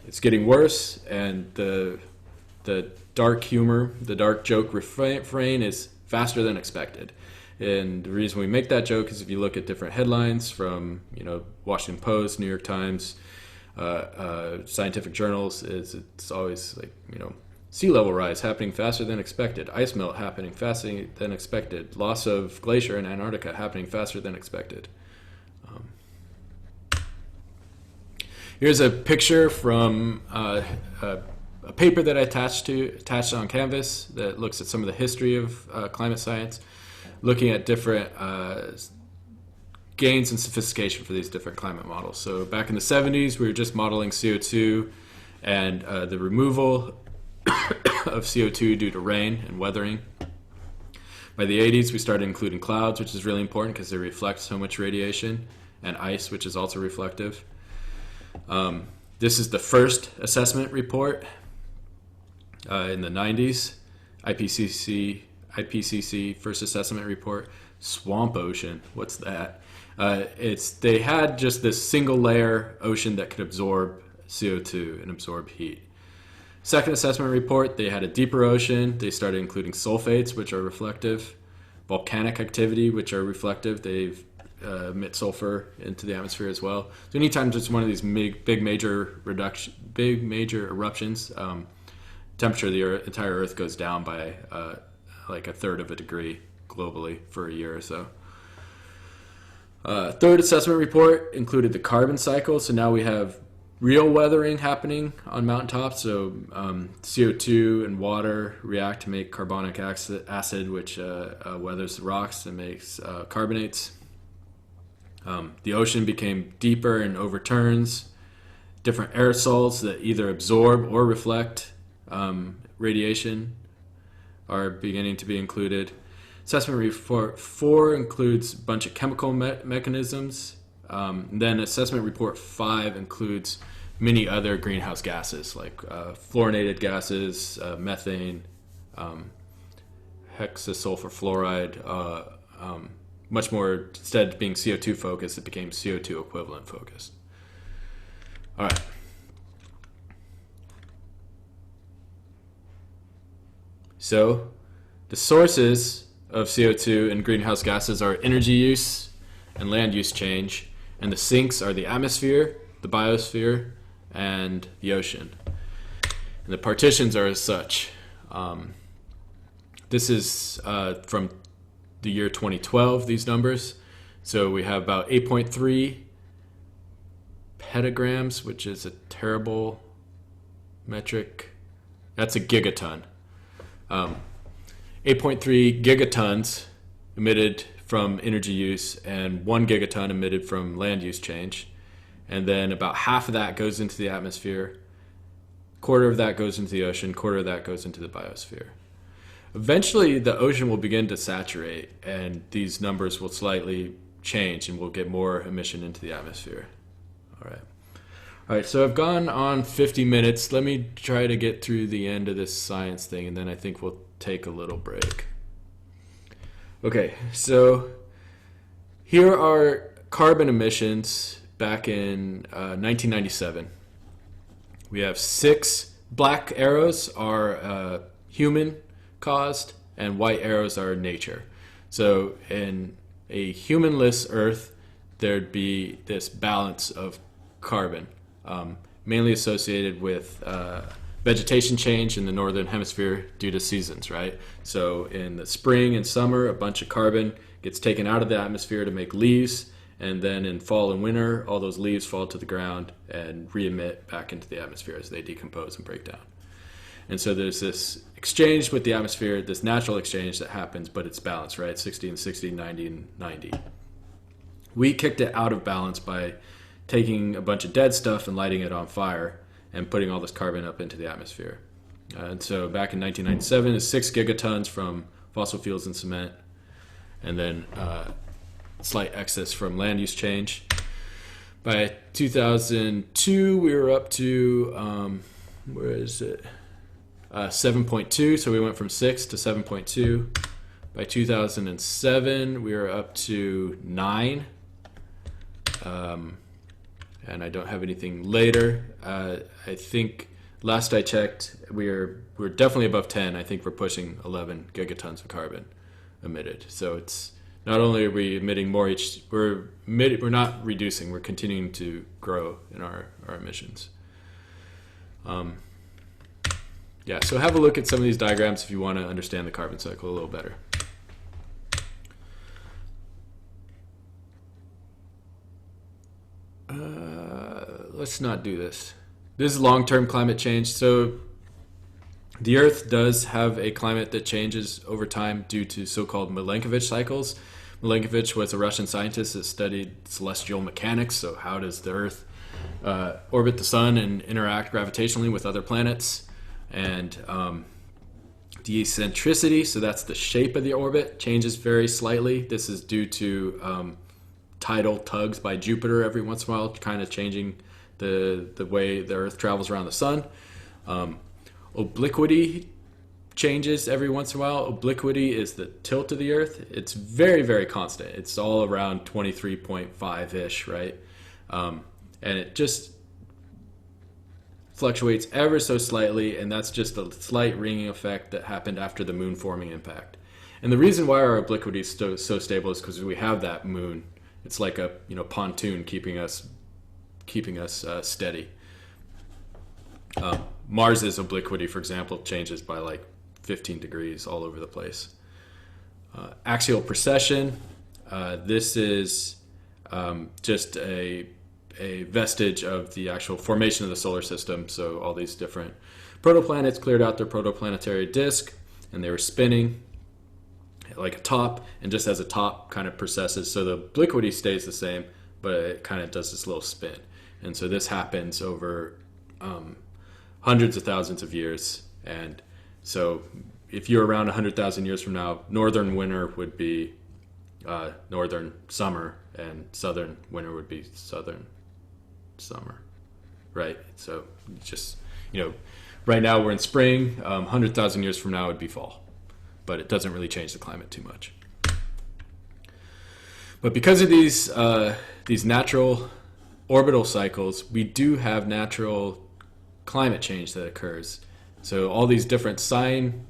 It's getting worse, and the dark humor, the dark joke refrain is faster than expected. And the reason we make that joke is if you look at different headlines from Washington Post, New York Times, scientific journals, it's always like sea level rise happening faster than expected, ice melt happening faster than expected, loss of glacier in Antarctica happening faster than expected. Here's a picture from a paper that I attached on Canvas that looks at some of the history of climate science, looking at different gains in sophistication for these different climate models. So back in the 70s, we were just modeling CO2 and the removal of CO2 due to rain and weathering. By the 80s, we started including clouds, which is really important because they reflect so much radiation, and ice, which is also reflective. This is the first assessment report in the 90s, IPCC first assessment report. Swamp ocean, what's that? They had just this single layer ocean that could absorb CO2 and absorb heat. Second assessment report, they had a deeper ocean. They started including sulfates, which are reflective, volcanic activity, which are reflective. They emit sulfur into the atmosphere as well. So anytime there's one of these big major eruptions, temperature of the entire Earth goes down by like a third of a degree globally for a year or so. Third assessment report included the carbon cycle. So now we have real weathering happening on mountaintops. So CO2 and water react to make carbonic acid, which weathers the rocks and makes carbonates. The ocean became deeper and overturns. Different aerosols that either absorb or reflect radiation are beginning to be included. Assessment report 4 includes a bunch of chemical mechanisms. Then assessment report 5 includes many other greenhouse gases like fluorinated gases, methane, hexasulfur fluoride. Much more, instead of being CO2 focused, it became CO2 equivalent focused. All right. So the sources of CO2 and greenhouse gases are energy use and land use change, and the sinks are the atmosphere, the biosphere, and the ocean. And the partitions are as such. This is from the year 2012, these numbers. So we have about 8.3 petagrams, which is a terrible metric. That's a gigaton. 8.3 gigatons emitted from energy use and 1 gigaton emitted from land use change. And then about half of that goes into the atmosphere, quarter of that goes into the ocean, quarter of that goes into the biosphere. Eventually, the ocean will begin to saturate, and these numbers will slightly change, and we'll get more emission into the atmosphere. All right, so I've gone on 50 minutes. Let me try to get through the end of this science thing, and then I think we'll take a little break. Okay, so here are carbon emissions back in 1997. We have 6 black arrows are human caused, and white arrows are nature. So in a humanless Earth, there'd be this balance of carbon, mainly associated with vegetation change in the northern hemisphere due to seasons, right? So in the spring and summer, a bunch of carbon gets taken out of the atmosphere to make leaves, and then in fall and winter, all those leaves fall to the ground and re-emit back into the atmosphere as they decompose and break down. And so there's this exchange with the atmosphere, this natural exchange that happens, but it's balanced, right? 60 and 60, 90 and 90. We kicked it out of balance by taking a bunch of dead stuff and lighting it on fire and putting all this carbon up into the atmosphere. And so back in 1997, it's 6 gigatons from fossil fuels and cement, and then slight excess from land use change. By 2002, we were up to, 7.2, so we went from 6 to 7.2. By 2007, we were up to 9. And I don't have anything later. I think last I checked, we're definitely above 10. I think we're pushing 11 gigatons of carbon emitted. So it's not only are we emitting more we're not reducing. We're continuing to grow in our emissions. Yeah, so have a look at some of these diagrams if you want to understand the carbon cycle a little better. Let's not do this. This is long-term climate change. So the Earth does have a climate that changes over time due to so-called Milankovitch cycles. Milankovitch was a Russian scientist that studied celestial mechanics. So how does the Earth orbit the sun and interact gravitationally with other planets? And the eccentricity, so that's the shape of the orbit, changes very slightly. This is due to tidal tugs by Jupiter every once in a while, kind of changing the way the Earth travels around the sun. Obliquity changes every once in a while. Obliquity is the tilt of the Earth. It's very, very constant. It's all around 23.5-ish, right? And it just fluctuates ever so slightly, and that's just a slight ringing effect that happened after the moon forming impact. And the reason why our obliquity is so stable is because we have that moon. It's like a pontoon keeping us steady. Mars's obliquity, for example, changes by like 15 degrees all over the place. Axial precession. This is just a vestige of the actual formation of the solar system. So all these different protoplanets cleared out their protoplanetary disk, and they were spinning like a top, and just as a top kind of precesses, so the obliquity stays the same, but it kind of does this little spin. And so this happens over hundreds of thousands of years. And so if you're around 100,000 years from now, northern winter would be northern summer, and southern winter would be southern summer, right? So just, right now we're in spring. 100,000 years from now would be fall, but it doesn't really change the climate too much. But because of these natural orbital cycles, we do have natural climate change that occurs. So all these different sine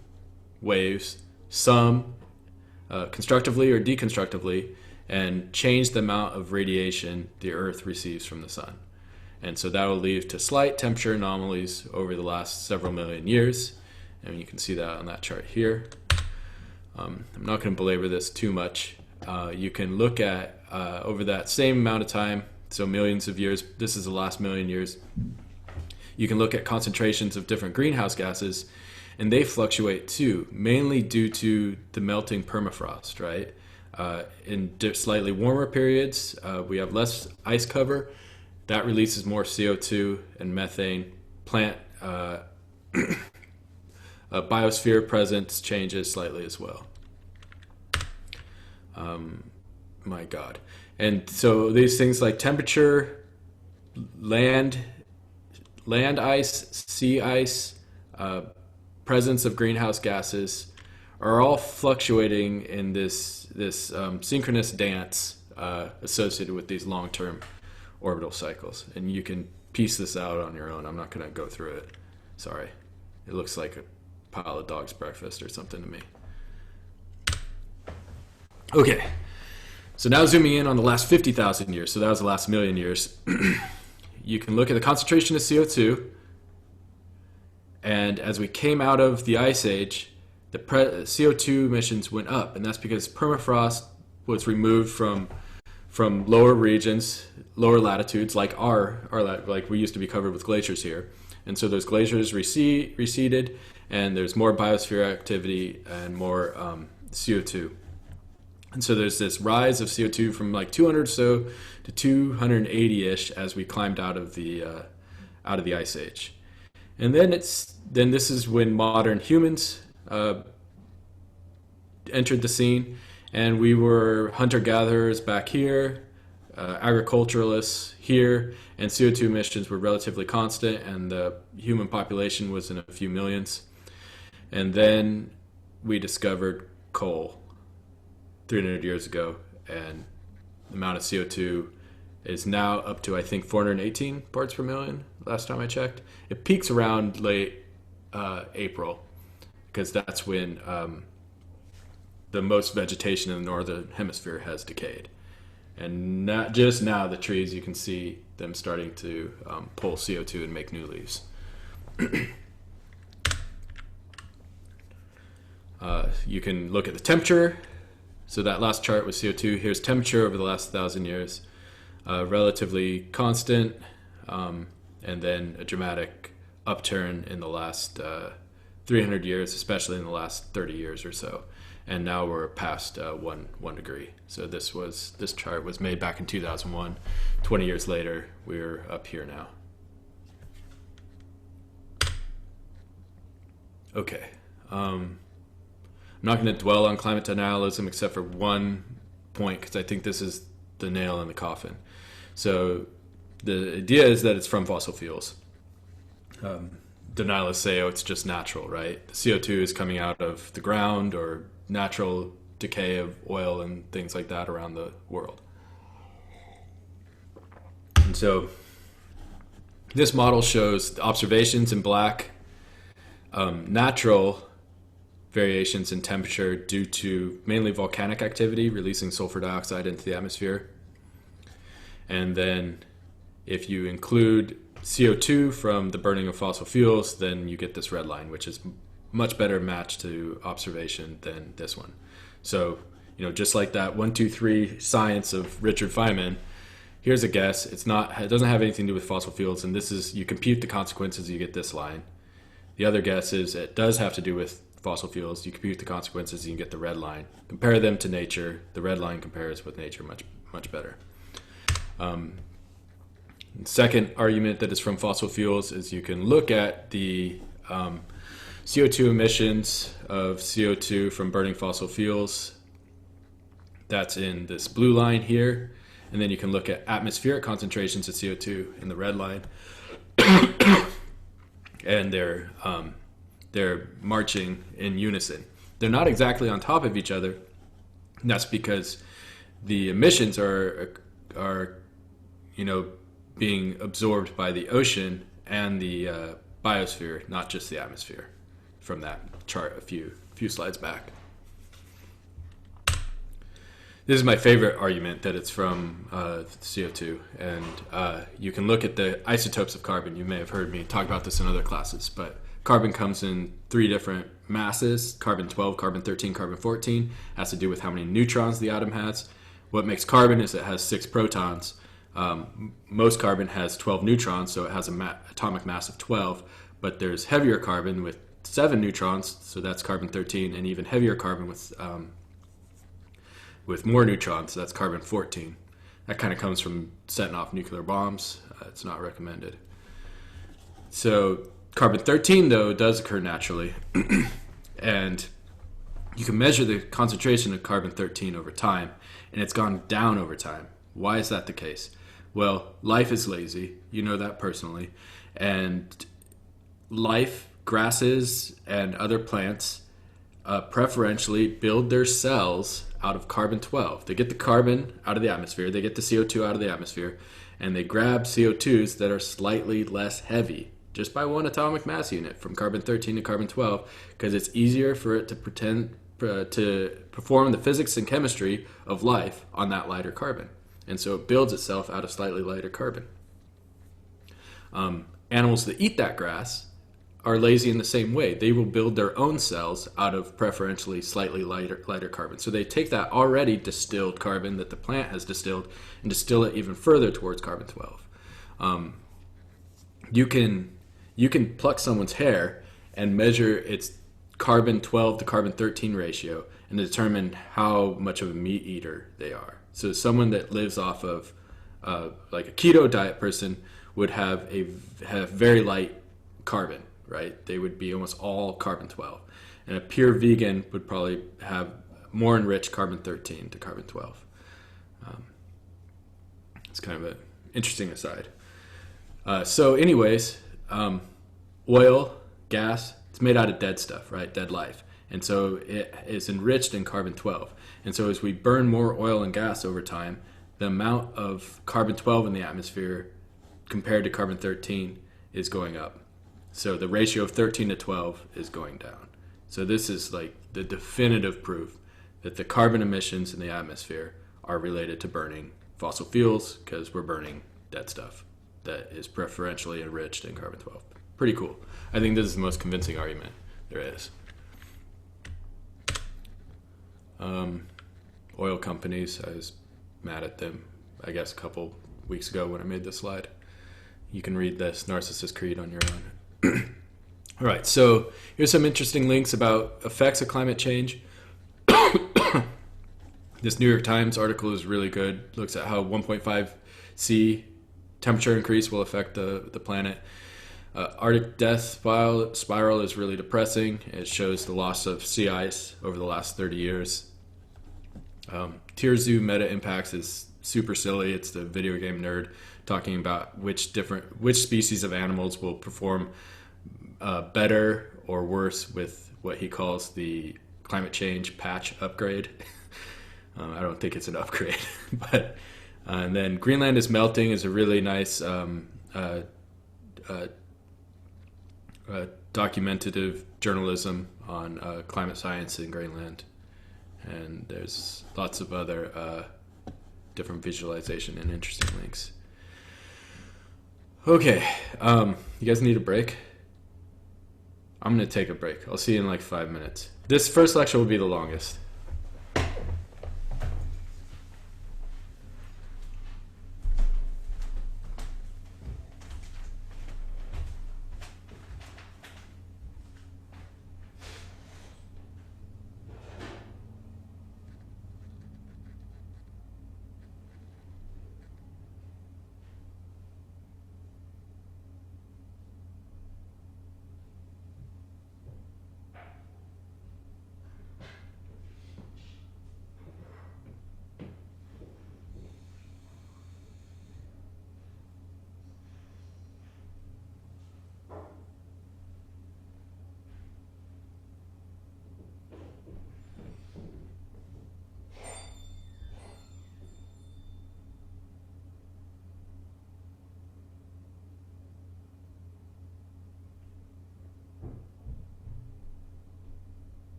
waves, some constructively or deconstructively, and change the amount of radiation the Earth receives from the sun. And so that will lead to slight temperature anomalies over the last several million years. And you can see that on that chart here. I'm not going to belabor this too much. You can look at over that same amount of time, so millions of years, this is the last million years, you can look at concentrations of different greenhouse gases, and they fluctuate too, mainly due to the melting permafrost, right? In slightly warmer periods, we have less ice cover. That releases more CO2 and methane. Plant biosphere presence changes slightly as well. My God. And so these things like temperature, land ice, sea ice, presence of greenhouse gases are all fluctuating in this synchronous dance associated with these long-term orbital cycles. And you can piece this out on your own. I'm not going to go through it. Sorry. It looks like a pile of dog's breakfast or something to me. Okay. So now zooming in on the last 50,000 years. So that was the last million years. You can look at the concentration of CO2. And as we came out of the Ice Age, the CO2 emissions went up. And that's because permafrost was removed from lower regions, lower latitudes, like like we used to be covered with glaciers here. And so those glaciers receded, and there's more biosphere activity and more CO2. And so there's this rise of CO2 from like 200 or so to 280-ish as we climbed out of the Ice Age. And then this is when modern humans entered the scene, and we were hunter-gatherers back here, agriculturalists here, and CO2 emissions were relatively constant, and the human population was in a few millions. And then we discovered coal 300 years ago, and the amount of CO2 is now up to, I think, 418 parts per million last time I checked. It peaks around late April, because that's when the most vegetation in the northern hemisphere has decayed. And not just now, the trees, you can see them starting to pull CO2 and make new leaves. You can look at the temperature. So that last chart was CO2. Here's temperature over the last 1,000 years. Relatively constant, and then a dramatic upturn in the last 300 years, especially in the last 30 years or so. And now we're past 1 degree. So this chart was made back in 2001. 20 years later, we're up here now. Okay. I'm not going to dwell on climate denialism except for one point, because I think this is the nail in the coffin. So the idea is that it's from fossil fuels. Denialists say, oh, it's just natural, right? The CO2 is coming out of the ground or natural decay of oil and things like that around the world. And so this model shows observations in black, natural variations in temperature due to mainly volcanic activity releasing sulfur dioxide into the atmosphere. And then if you include CO2 from the burning of fossil fuels, then you get this red line, which is much better matched to observation than this one. So, just like that 1, 2, 3 science of Richard Feynman, here's a guess. It doesn't have anything to do with fossil fuels, and this is, you compute the consequences, you get this line. The other guess is it does have to do with fossil fuels. You compute the consequences, you can get the red line. Compare them to nature. The red line compares with nature much better. Second argument that is from fossil fuels is you can look at the CO2 emissions of CO2 from burning fossil fuels. That's in this blue line here. And then you can look at atmospheric concentrations of CO2 in the red line. And they're marching in unison. They're not exactly on top of each other. And that's because the emissions are being absorbed by the ocean and the biosphere, not just the atmosphere, from that chart a few slides back. This is my favorite argument, that it's from CO2, and you can look at the isotopes of carbon. You may have heard me talk about this in other classes, but carbon comes in 3 different masses: carbon-12, carbon-13, carbon-14. It has to do with how many neutrons the atom has. What makes carbon is it has 6 protons. Most carbon has 12 neutrons, so it has an atomic mass of 12, but there's heavier carbon with 7 neutrons, so that's carbon-13, and even heavier carbon with more neutrons, so that's carbon-14. That kind of comes from setting off nuclear bombs. It's not recommended. So carbon-13, though, does occur naturally, and you can measure the concentration of carbon-13 over time, and it's gone down over time. Why is that the case? Well, life is lazy. You know that personally. And life, grasses, and other plants preferentially build their cells out of carbon-12. They get the carbon out of the atmosphere, they get the CO2 out of the atmosphere, and they grab CO2s that are slightly less heavy, just by 1 atomic mass unit, from carbon-13 to carbon-12, because it's easier for it to perform the physics and chemistry of life on that lighter carbon. And so it builds itself out of slightly lighter carbon. Animals that eat that grass are lazy in the same way. They will build their own cells out of preferentially slightly lighter carbon. So they take that already distilled carbon that the plant has distilled and distill it even further towards carbon-12. You can pluck someone's hair and measure its carbon-12 to carbon-13 ratio and determine how much of a meat eater they are. So someone that lives off of like a keto diet person would have very light carbon, right? They would be almost all carbon-12. And a pure vegan would probably have more enriched carbon-13 to carbon-12. It's kind of an interesting aside. So anyways, oil, gas, it's made out of dead stuff, right? Dead life. And so it is enriched in carbon-12. And so as we burn more oil and gas over time, the amount of carbon-12 in the atmosphere compared to carbon-13 is going up. So the ratio of 13 to 12 is going down. So this is like the definitive proof that the carbon emissions in the atmosphere are related to burning fossil fuels, because we're burning dead stuff that is preferentially enriched in carbon-12. Pretty cool. I think this is the most convincing argument there is. Oil companies, I was mad at them, I guess, a couple weeks ago when I made this slide. You can read this Narcissist Creed on your own. All right, so here's some interesting links about effects of climate change. This New York Times article is really good. Looks at how 1.5 C temperature increase will affect the planet. Arctic death spiral is really depressing. It shows the loss of sea ice over the last 30 years. Tier Zoo meta impacts is super silly. It's the video game nerd talking about which species of animals will perform better or worse with what he calls the climate change patch upgrade. I don't think it's an upgrade, but and then Greenland is melting is a really nice documentative journalism on climate science in Greenland, and there's lots of other different visualization and interesting links. Okay, you guys need a break? I'm gonna take a break. I'll see you in like 5 minutes. This first lecture will be the longest.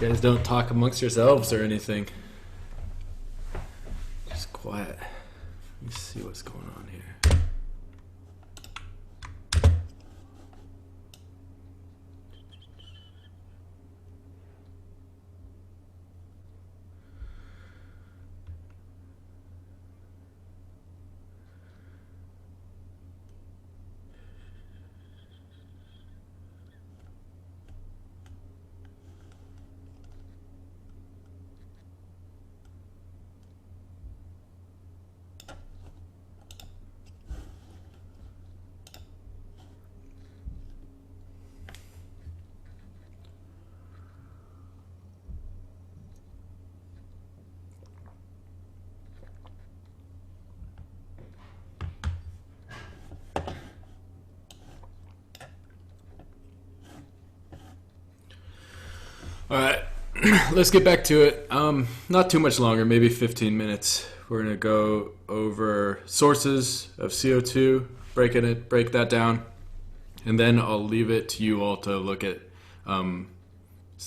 You guys don't talk amongst yourselves or anything. Just quiet. Let me see what's going on here. All right, let's get back to it. Not too much longer, maybe 15 minutes. We're going to go over sources of CO2, break that down, and then I'll leave it to you all to look at some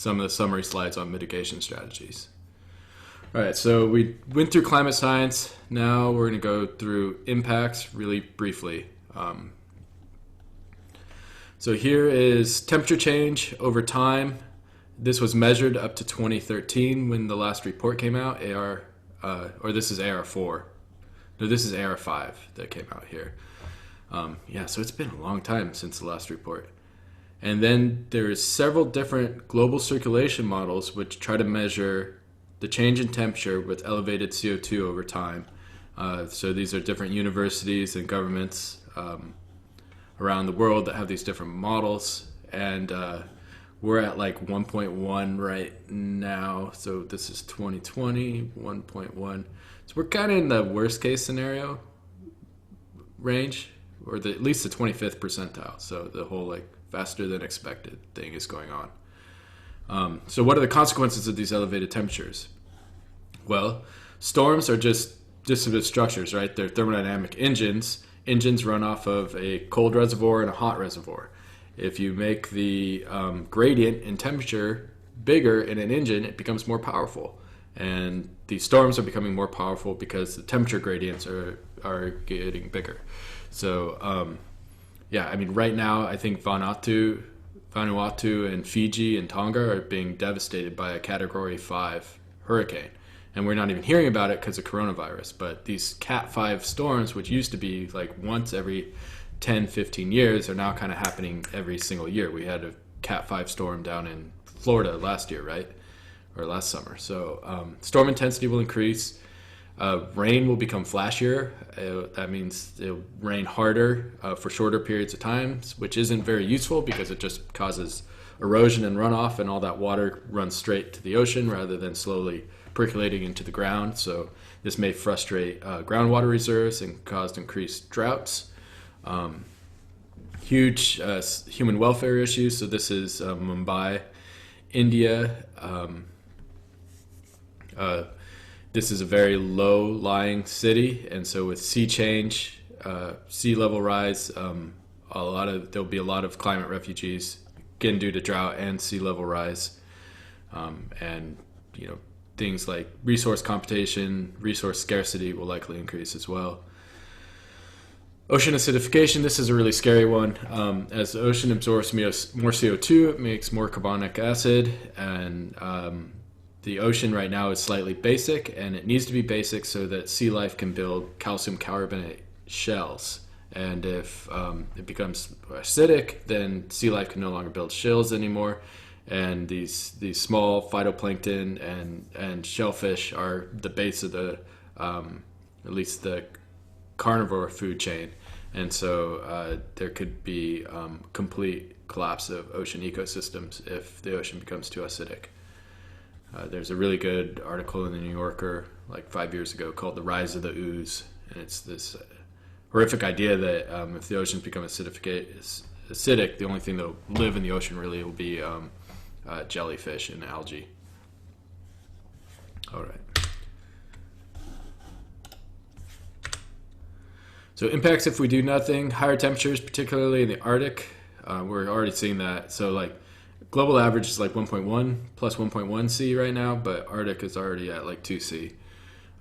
of the summary slides on mitigation strategies. All right, so we went through climate science. Now we're going to go through impacts really briefly. So here is temperature change over time. This was measured up to 2013 when the last report came out, or this is AR4. No, this is AR5 that came out here. So it's been a long time since the last report. And then there's several different global circulation models which try to measure the change in temperature with elevated CO2 over time. So these are different universities and governments around the world that have these different models. And we're at like 1.1 right now. So this is 2020, 1.1. So we're kind of in the worst case scenario range, or at least the 25th percentile. So the whole like faster than expected thing is going on. So what are the consequences of these elevated temperatures? Well, storms are just distributed structures, right? They're thermodynamic engines. Engines run off of a cold reservoir and a hot reservoir. If you make the gradient in temperature bigger in an engine, it becomes more powerful. And these storms are becoming more powerful because the temperature gradients are getting bigger. So, right now I think Vanuatu and Fiji and Tonga are being devastated by a Category 5 hurricane. And we're not even hearing about it because of coronavirus. But these Cat 5 storms, which used to be like once every 10, 15 years, are now kind of happening every single year. We had a Cat 5 storm down in Florida last year, right? Or last summer. So storm intensity will increase. Rain will become flashier. That means it'll rain harder for shorter periods of time, which isn't very useful because it just causes erosion and runoff, and all that water runs straight to the ocean rather than slowly percolating into the ground. So this may frustrate groundwater reserves and cause increased droughts. Huge human welfare issues. So this is Mumbai, India. This is a very low-lying city, and so with sea change, sea level rise, there'll be a lot of climate refugees, again due to drought and sea level rise, and things like resource competition, resource scarcity will likely increase as well. Ocean acidification, this is a really scary one. As the ocean absorbs more CO2, it makes more carbonic acid, and the ocean right now is slightly basic, and it needs to be basic so that sea life can build calcium carbonate shells. And if it becomes acidic, then sea life can no longer build shells anymore. And these small phytoplankton and shellfish are the base of the, at least the carnivore food chain. And so there could be complete collapse of ocean ecosystems if the ocean becomes too acidic. There's a really good article in the New Yorker like 5 years ago called The Rise of the Ooze. And it's this horrific idea that if the oceans become acidic, the only thing that will live in the ocean really will be jellyfish and algae. All right. So impacts if we do nothing, higher temperatures, particularly in the Arctic. We're already seeing that. So like global average is like 1.1 plus 1.1 C right now, but Arctic is already at like 2 C.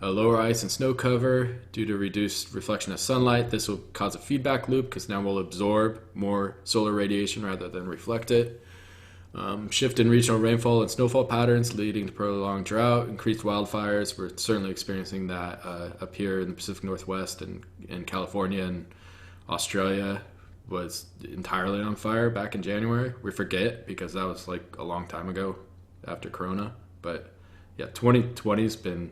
Lower ice and snow cover due to reduced reflection of sunlight. This will cause a feedback loop because now we'll absorb more solar radiation rather than reflect it. Shift in regional rainfall and snowfall patterns leading to prolonged drought, increased wildfires. We're certainly experiencing that up here in the Pacific Northwest and in California, and Australia was entirely on fire back in January. We forget because that was like a long time ago after Corona. But yeah, 2020 has been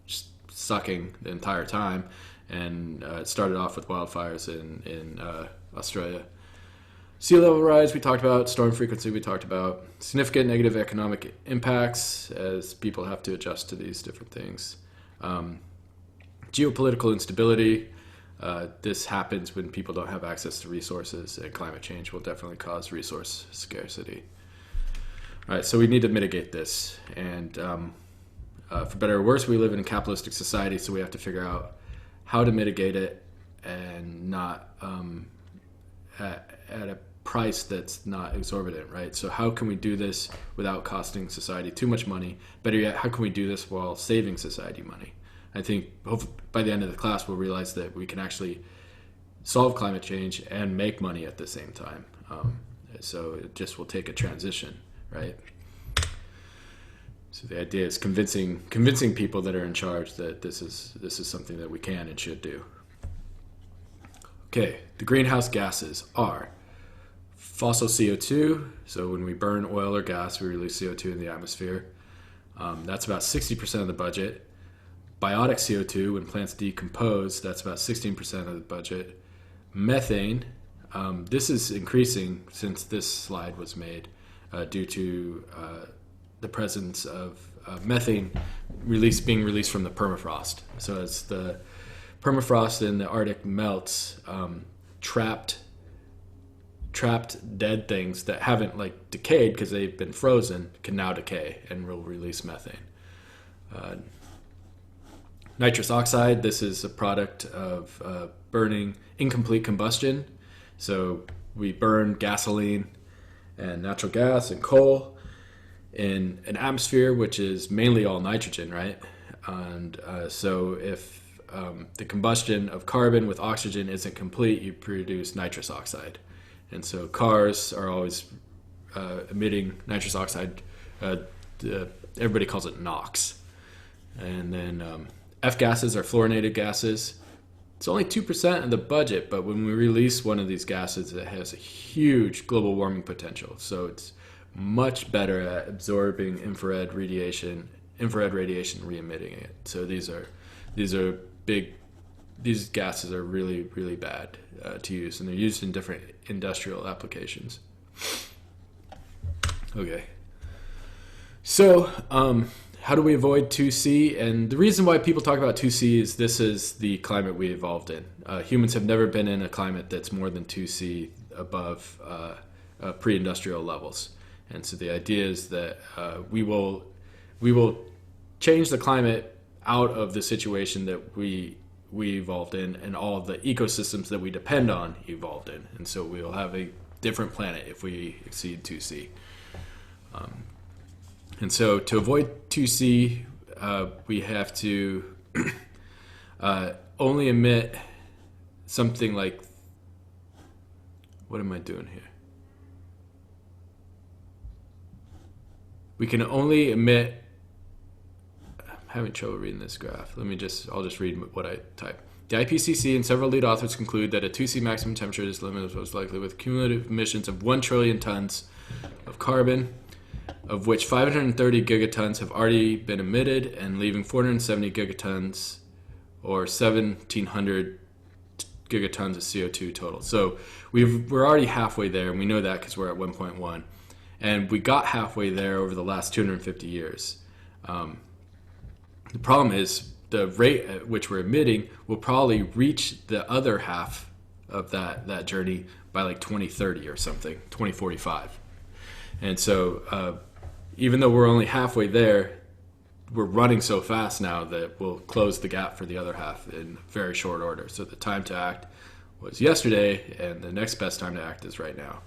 just sucking the entire time, and it started off with wildfires in Australia. Sea level rise we talked about, storm frequency we talked about, significant negative economic impacts as people have to adjust to these different things. Geopolitical instability, this happens when people don't have access to resources, and climate change will definitely cause resource scarcity. All right, so we need to mitigate this, and for better or worse, we live in a capitalistic society, so we have to figure out how to mitigate it and not at a price that's not exorbitant, right? So how can we do this without costing society too much money? Better yet, how can we do this while saving society money? I think hopefully by the end of the class we'll realize that we can actually solve climate change and make money at the same time. So it just will take a transition, right? So the idea is convincing people that are in charge that this is something that we can and should do. Okay, the greenhouse gases are fossil CO2. So when we burn oil or gas, we release CO2 in the atmosphere. That's about 60% of the budget. Biotic CO2, when plants decompose, that's about 16% of the budget. Methane, this is increasing since this slide was made due to the presence of methane being released from the permafrost. So as the permafrost in the Arctic melts, trapped dead things that haven't like decayed because they've been frozen can now decay and will release methane. Nitrous oxide, this is a product of burning incomplete combustion. So we burn gasoline and natural gas and coal in an atmosphere which is mainly all nitrogen, right? And so if the combustion of carbon with oxygen isn't complete, you produce nitrous oxide. And so cars are always emitting nitrous oxide. Everybody calls it NOx. And then F gases are fluorinated gases. It's only 2% of the budget, but when we release one of these gases, it has a huge global warming potential. So it's much better at absorbing infrared radiation, re-emitting it. So these gases are really, really bad to use, and they're used in different industrial applications. Okay. So, how do we avoid 2C? And the reason why people talk about 2C is this is the climate we evolved in. Humans have never been in a climate that's more than 2C above pre-industrial levels. And so the idea is that we will change the climate out of the situation that we evolved in, and all of the ecosystems that we depend on evolved in. And so we will have a different planet if we exceed 2C. And so to avoid 2C, we have to only emit something like, what am I doing here? We can only emit, I'm having trouble reading this graph. I'll just read what I type. The IPCC and several lead authors conclude that a 2C maximum temperature is limited most likely with cumulative emissions of 1 trillion tons of carbon, of which 530 gigatons have already been emitted, and leaving 470 gigatons or 1,700 gigatons of CO2 total. So we're already halfway there, and we know that because we're at 1.1. And we got halfway there over the last 250 years. The problem is the rate at which we're emitting will probably reach the other half of that journey by like 2030 or something, 2045. And so even though we're only halfway there, we're running so fast now that we'll close the gap for the other half in very short order. So the time to act was yesterday, and the next best time to act is right now.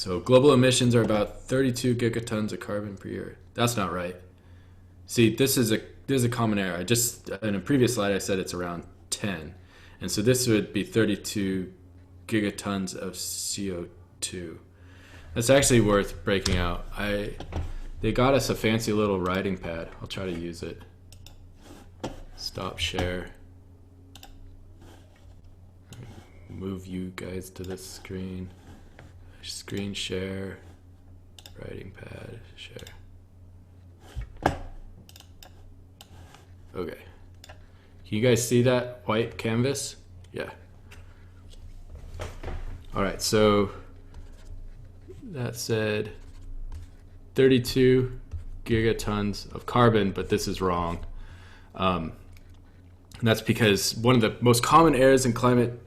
So global emissions are about 32 gigatons of carbon per year. That's not right. See, this is a common error. I just in a previous slide I said it's around 10, and so this would be 32 gigatons of CO2. That's actually worth breaking out. They got us a fancy little writing pad. I'll try to use it. Stop share. Move you guys to this screen. Screen share. Writing pad. Share. Okay. Can you guys see that white canvas? Yeah. All right, so that said 32 gigatons of carbon, but this is wrong. And that's because one of the most common errors in climate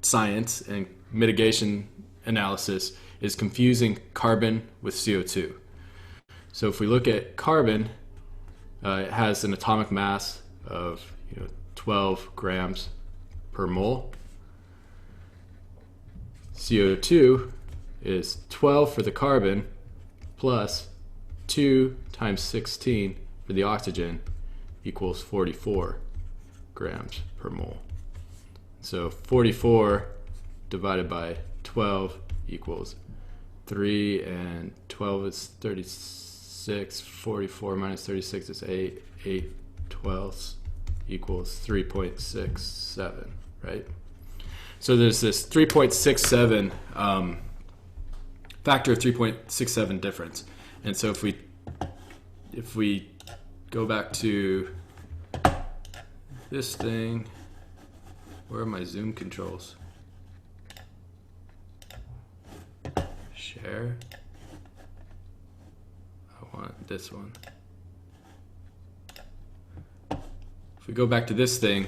science and mitigation analysis is confusing carbon with CO2. So if we look at carbon, it has an atomic mass of 12 grams per mole. CO2 is 12 for the carbon plus 2 times 16 for the oxygen equals 44 grams per mole. So 44 divided by 12 equals 3, and 12 is 36, 44 minus 36 is 8, 8 twelfths equals 3.67, right? So there's this 3.67 factor of 3.67 difference. And so if we go back to this thing, where are my zoom controls? Share. I want this one. If we go back to this thing,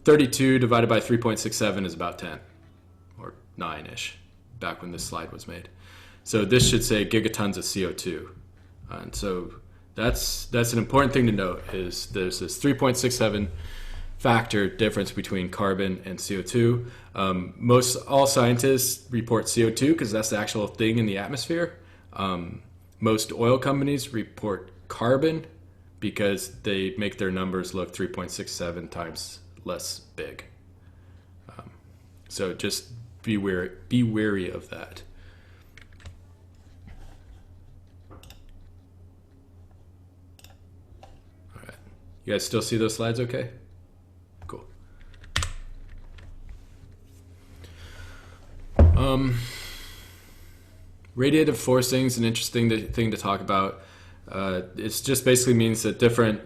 32 divided by 3.67 is about 10, or 9-ish, back when this slide was made. So this should say gigatons of CO2. And so that's an important thing to note, is there's this 3.67 factor difference between carbon and CO2. All scientists report CO2 because that's the actual thing in the atmosphere. Most oil companies report carbon because they make their numbers look 3.67 times less big. So just be wary of that. All right, you guys still see those slides okay? Cool. Radiative forcing is an interesting thing to talk about. It just basically means that different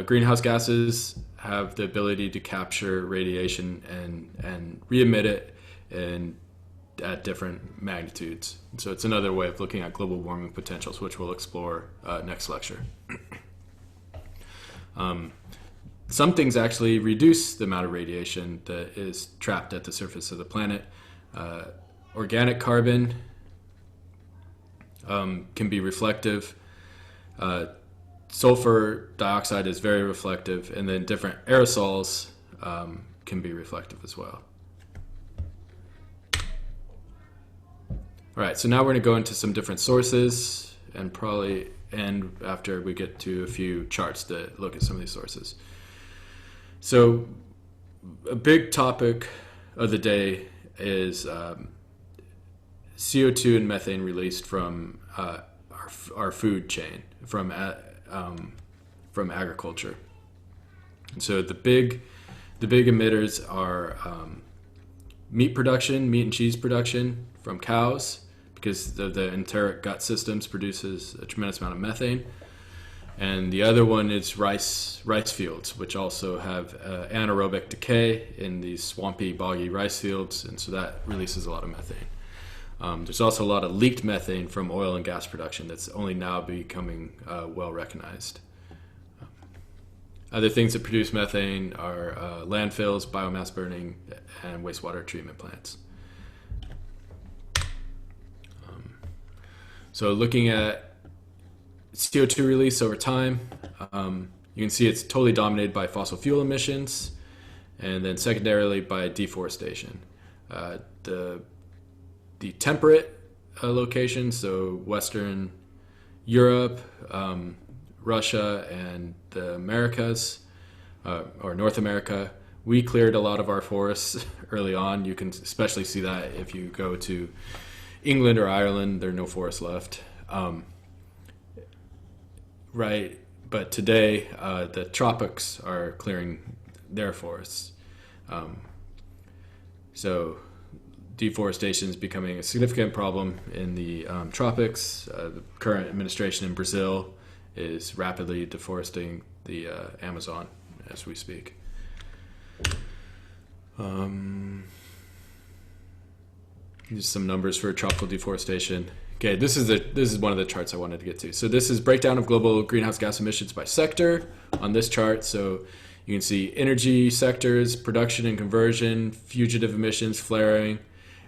greenhouse gases have the ability to capture radiation and re-emit it at different magnitudes. So it's another way of looking at global warming potentials, which we'll explore next lecture. Some things actually reduce the amount of radiation that is trapped at the surface of the planet. Organic carbon can be reflective. Sulfur dioxide is very reflective, and then different aerosols can be reflective as well. All right, so now we're going to go into some different sources, and probably end after we get to a few charts to look at some of these sources. So a big topic of the day is CO2 and methane released from our food chain, from agriculture. And so the big emitters are meat production, meat and cheese production from cows, because the enteric gut systems produces a tremendous amount of methane. And the other one is rice fields, which also have anaerobic decay in these swampy, boggy rice fields, and so that releases a lot of methane. There's also a lot of leaked methane from oil and gas production that's only now becoming well recognized. Other things that produce methane are landfills, biomass burning, and wastewater treatment plants. So looking at CO2 release over time, you can see it's totally dominated by fossil fuel emissions, and then secondarily by deforestation. The the temperate locations, so Western Europe, Russia, and the Americas, or North America. We cleared a lot of our forests early on. You can especially see that if you go to England or Ireland, there are no forests left. Right, but today the tropics are clearing their forests. So deforestation is becoming a significant problem in the tropics. The current administration in Brazil is rapidly deforesting the Amazon as we speak. Just some numbers for tropical deforestation. Okay, this is one of the charts I wanted to get to. So this is breakdown of global greenhouse gas emissions by sector on this chart. So you can see energy sectors, production and conversion, fugitive emissions, flaring,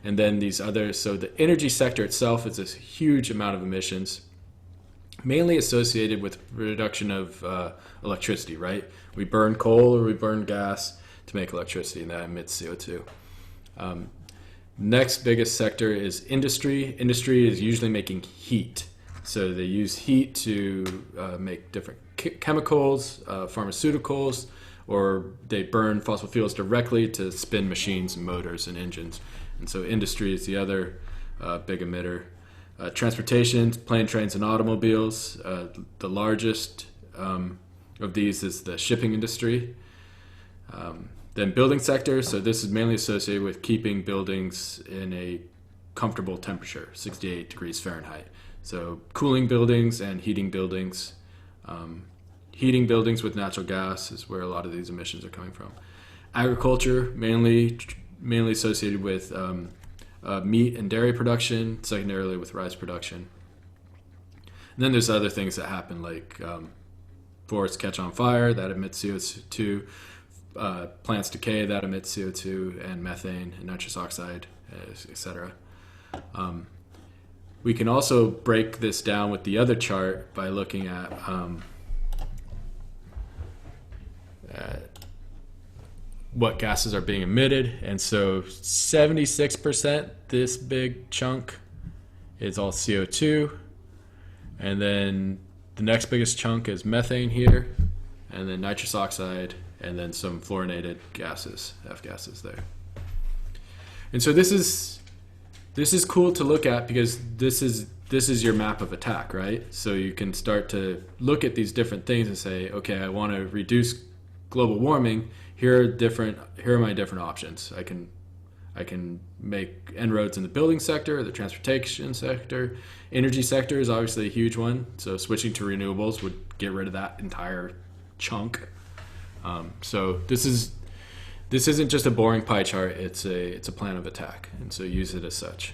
and then these others. So the energy sector itself is this huge amount of emissions, mainly associated with production of electricity, right? We burn coal or we burn gas to make electricity, and that emits CO2. Next biggest sector is industry. Industry is usually making heat. So they use heat to make different chemicals, pharmaceuticals, or they burn fossil fuels directly to spin machines and motors and engines. And so industry is the other big emitter. Transportation, plane, trains, and automobiles. The largest of these is the shipping industry. Then building sector, so this is mainly associated with keeping buildings in a comfortable temperature, 68 degrees Fahrenheit. So cooling buildings and heating buildings. Heating buildings with natural gas is where a lot of these emissions are coming from. Agriculture, mainly associated with meat and dairy production, secondarily with rice production. And then there's other things that happen, like forests catch on fire, that emits CO2. Plants decay, that emits CO2 and methane and nitrous oxide, etc. We can also break this down with the other chart by looking at what gases are being emitted. And so 76%, this big chunk, is all CO2. And then the next biggest chunk is methane here, and then nitrous oxide, and then some fluorinated gases, F gases there. And so this is cool to look at because this is your map of attack, right? So you can start to look at these different things and say, okay, I want to reduce global warming. Here are my different options. I can make inroads in the building sector, the transportation sector. Energy sector is obviously a huge one. So switching to renewables would get rid of that entire chunk. So this isn't just a boring pie chart. It's a plan of attack, and so use it as such.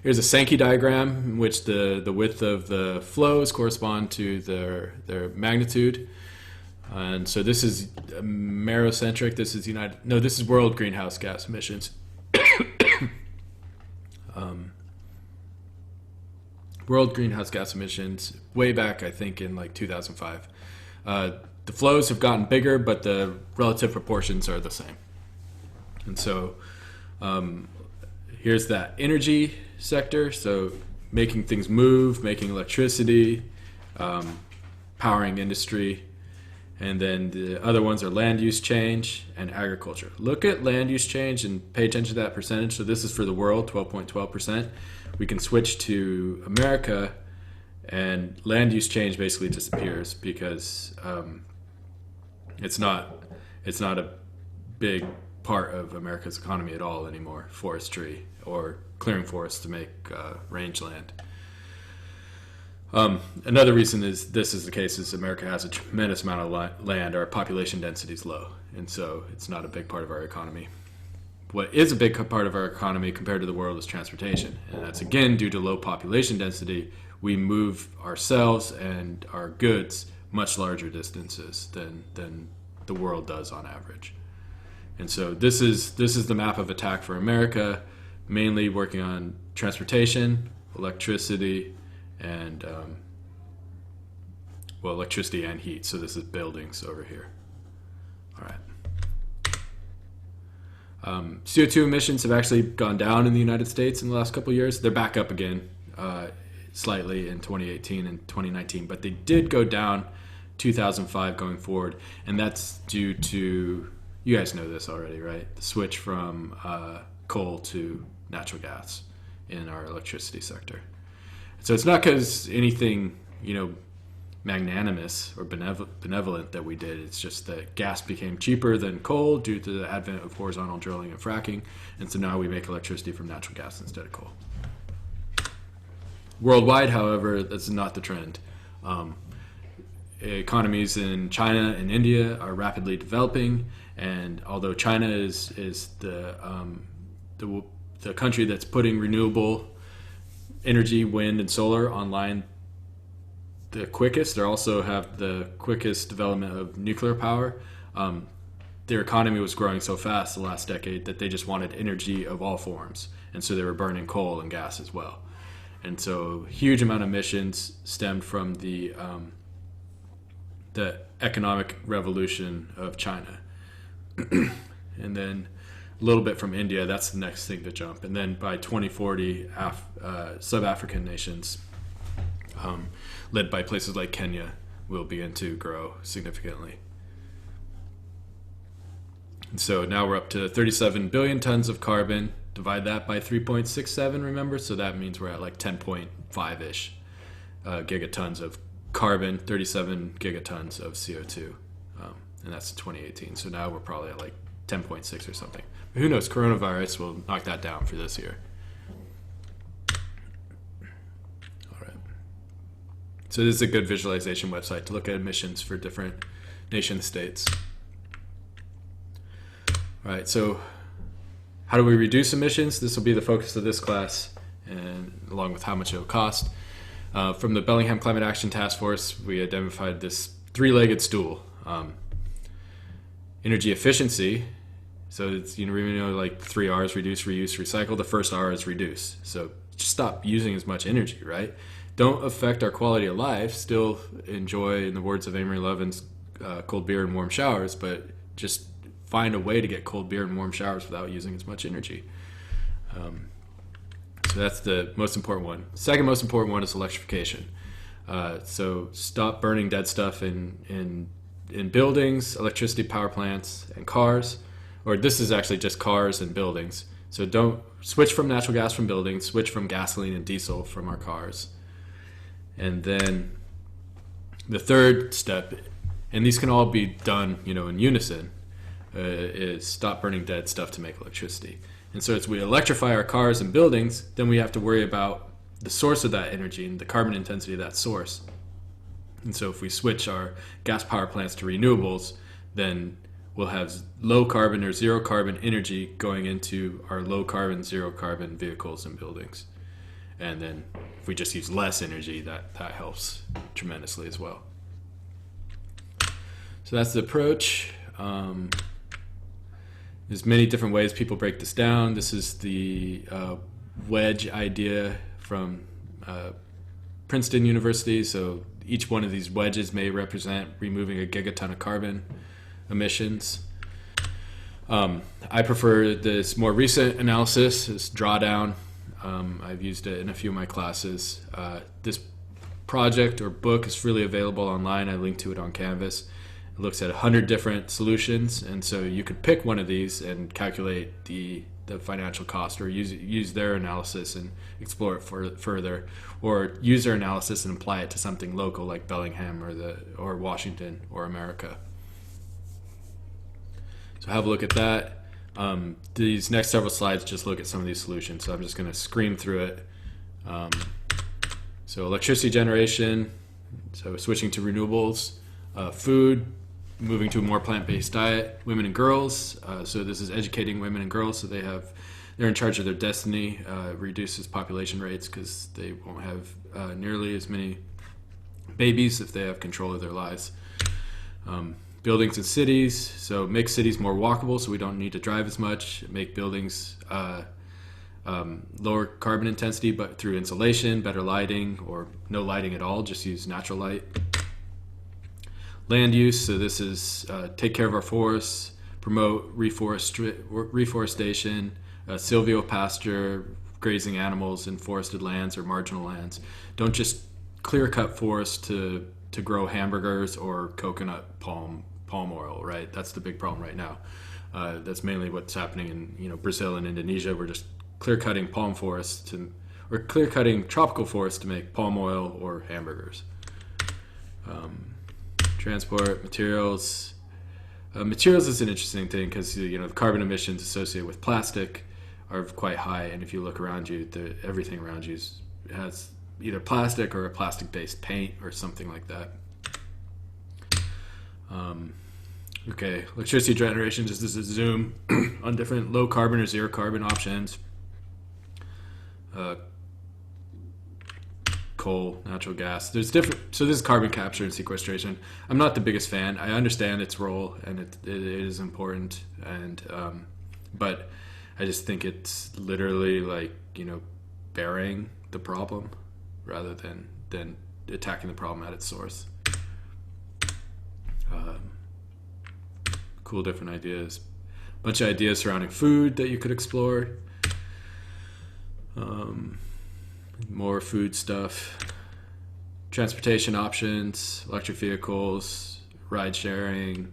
Here's a Sankey diagram in which the width of the flows correspond to their magnitude. And so this is merocentric. This is world greenhouse gas emissions. World greenhouse gas emissions way back, I think, in like 2005. The flows have gotten bigger, but the relative proportions are the same. And so here's that energy sector. So making things move, making electricity, powering industry. And then the other ones are land use change and agriculture. Look at land use change and pay attention to that percentage. So this is for the world, 12.12%. We can switch to America, and land use change basically disappears because it's not a big part of America's economy at all anymore, forestry or clearing forests to make rangeland. Another reason this is the case is America has a tremendous amount of land. Our population density is low, and so it's not a big part of our economy. What is a big part of our economy compared to the world is transportation, and that's again due to low population density. We move ourselves and our goods much larger distances than the world does on average. And so this is the map of attack for America, mainly working on transportation, electricity, and electricity and heat. So this is buildings over here. All right. CO2 emissions have actually gone down in the United States in the last couple of years. They're back up again slightly in 2018 and 2019, but they did go down 2005 going forward, and that's due to, you guys know this already, right? The switch from coal to natural gas in our electricity sector. So it's not because anything, magnanimous or benevolent that we did. It's just that gas became cheaper than coal due to the advent of horizontal drilling and fracking, and so now we make electricity from natural gas instead of coal. Worldwide, however, that's not the trend. Economies in China and India are rapidly developing, and although China is the country that's putting renewable energy, wind and solar online the quickest, they also have the quickest development of nuclear power. Their economy was growing so fast the last decade that they just wanted energy of all forms, and so they were burning coal and gas as well. And so huge amount of emissions stemmed from the economic revolution of China. And then a little bit from India, that's the next thing to jump. And then by 2040, sub-African nations, led by places like Kenya, will begin to grow significantly. And so now we're up to 37 billion tons of carbon. Divide that by 3.67, remember? So that means we're at like 10.5-ish gigatons of carbon, 37 gigatons of CO2. And that's 2018. So now we're probably at like 10.6 or something. But who knows? Coronavirus will knock that down for this year. All right. So this is a good visualization website to look at emissions for different nation states. All right. So how do we reduce emissions? This will be the focus of this class, and along with how much it will cost. From the Bellingham Climate Action Task Force, we identified this three-legged stool. Energy efficiency. So it's, like 3 R's: reduce, reuse, recycle. The first R is reduce. So just stop using as much energy, right? Don't affect our quality of life. Still enjoy, in the words of Amory Levin's, cold beer and warm showers, but just find a way to get cold beer and warm showers without using as much energy. So that's the most important one. Second most important one is electrification. So stop burning dead stuff in buildings, electricity power plants, and cars. Or this is actually just cars and buildings. So don't switch from natural gas from buildings, switch from gasoline and diesel from our cars. And then the third step, and these can all be done, in unison, is stop burning dead stuff to make electricity. And so as we electrify our cars and buildings, then we have to worry about the source of that energy and the carbon intensity of that source. And so if we switch our gas power plants to renewables, then we'll have low carbon or zero carbon energy going into our low carbon, zero carbon vehicles and buildings. And then if we just use less energy, that helps tremendously as well. So that's the approach. There's many different ways people break this down. This is the wedge idea from Princeton University. So each one of these wedges may represent removing a gigaton of carbon emissions. I prefer this more recent analysis, this drawdown. I've used it in a few of my classes. This project or book is freely available online. I linked to it on Canvas. It looks at 100 different solutions, and so you could pick one of these and calculate the financial cost, or use their analysis and explore it further, or use their analysis and apply it to something local like Bellingham or Washington or America. So have a look at that. These next several slides just look at some of these solutions, so I'm just going to scream through it. So electricity generation, so switching to renewables, food, moving to a more plant-based diet, women and girls. So this is educating women and girls so they're in charge of their destiny. Reduces population rates because they won't have nearly as many babies if they have control of their lives. Buildings and cities, so make cities more walkable so we don't need to drive as much. Make buildings lower carbon intensity, but through insulation, better lighting, or no lighting at all, just use natural light. Land use, so this is take care of our forests, promote reforestation, silvopasture, grazing animals in forested lands or marginal lands. Don't just clear cut forests to grow hamburgers or coconut palm oil, right? That's the big problem right now. That's mainly what's happening in Brazil and Indonesia. We're just clear cutting palm forests or clear cutting tropical forests to make palm oil or hamburgers. Transport, materials. Materials is an interesting thing because the carbon emissions associated with plastic are quite high, and if you look around you, everything around you has either plastic or a plastic-based paint or something like that. Okay, electricity generation, just as a zoom on different low carbon or zero carbon options. Coal, natural gas. There's different. So this is carbon capture and sequestration. I'm not the biggest fan. I understand its role and it is important, and but I just think it's literally like burying the problem rather than attacking the problem at its source. Cool, different ideas. Bunch of ideas surrounding food that you could explore. More food stuff. Transportation options, electric vehicles, ride sharing,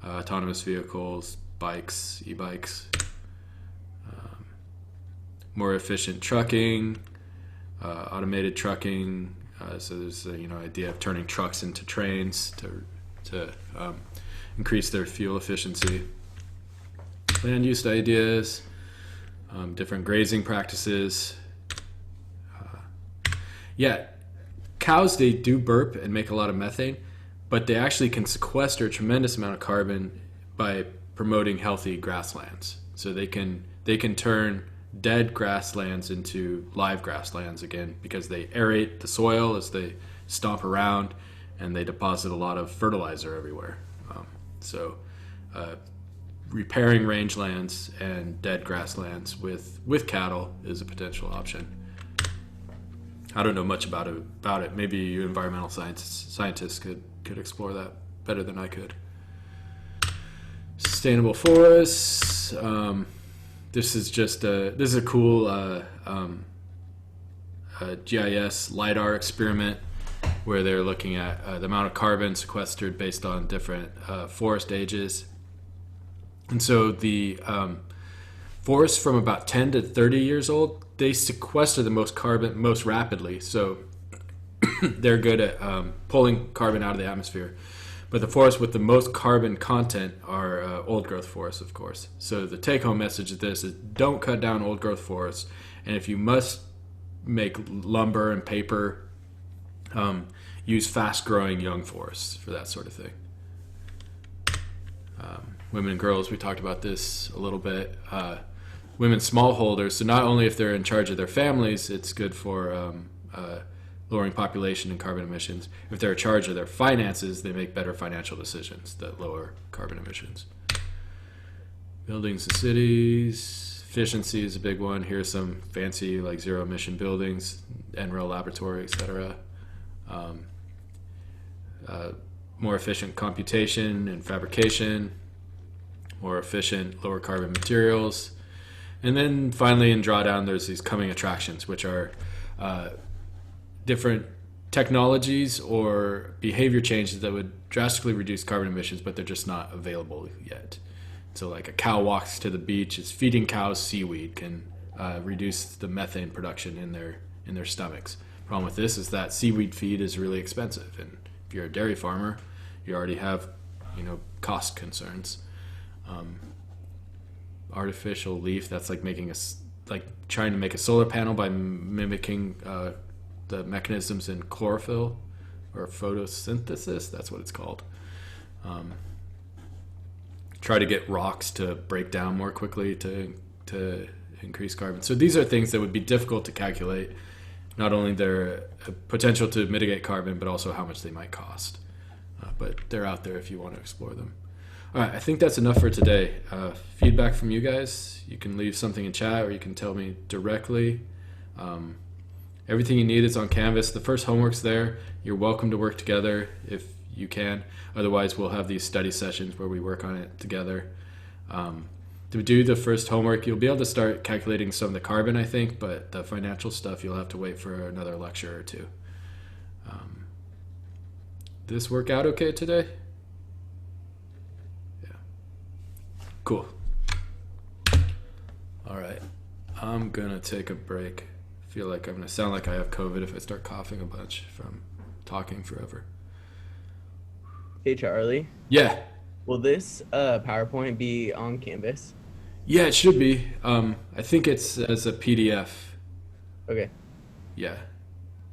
autonomous vehicles, bikes, e-bikes. More efficient trucking, automated trucking. So there's the idea of turning trucks into trains to increase their fuel efficiency. Land use ideas, different grazing practices. Cows, they do burp and make a lot of methane, but they actually can sequester a tremendous amount of carbon by promoting healthy grasslands. So they can turn dead grasslands into live grasslands again because they aerate the soil as they stomp around, and they deposit a lot of fertilizer everywhere. Repairing rangelands and dead grasslands with cattle is a potential option. I don't know much about it. Maybe you environmental scientists could explore that better than I could. Sustainable forests. This is a cool GIS LiDAR experiment where they're looking at the amount of carbon sequestered based on different forest ages. And so the forests from about 10 to 30 years old, they sequester the most carbon most rapidly. So they're good at pulling carbon out of the atmosphere. But the forests with the most carbon content are old growth forests, of course. So the take home message of this is don't cut down old growth forests. And if you must make lumber and paper, use fast growing young forests for that sort of thing. Women and girls, we talked about this a little bit. Women smallholders, so not only if they're in charge of their families, it's good for lowering population and carbon emissions. If they're in charge of their finances, they make better financial decisions that lower carbon emissions. Buildings and cities, efficiency is a big one. Here's some fancy like zero emission buildings, NREL laboratory, etc. More efficient computation and fabrication, more efficient lower carbon materials. And then finally in drawdown, there's these coming attractions, which are different technologies or behavior changes that would drastically reduce carbon emissions, but they're just not available yet. So like a cow walks to the beach, is feeding cows seaweed can reduce the methane production in their stomachs. Problem with this is that seaweed feed is really expensive, and if you're a dairy farmer, you already have cost concerns. Artificial leaf, that's like trying to make a solar panel by mimicking the mechanisms in chlorophyll or photosynthesis. That's what it's called. Try to get rocks to break down more quickly to increase carbon. So these are things that would be difficult to calculate, not only their potential to mitigate carbon, but also how much they might cost. But they're out there if you want to explore them. All right, I think that's enough for today. Feedback from you guys. You can leave something in chat or you can tell me directly. Everything you need is on Canvas. The first homework's there. You're welcome to work together if you can. Otherwise, we'll have these study sessions where we work on it together. To do the first homework, you'll be able to start calculating some of the carbon, I think, but the financial stuff, you'll have to wait for another lecture or two. Did this work out okay today? Yeah. Cool. All right. I'm going to take a break. I feel like I'm going to sound like I have COVID if I start coughing a bunch from talking forever. Hey, Charlie. Yeah. Will this PowerPoint be on Canvas? Yeah, it should be. I think it's as a PDF. Okay. Yeah.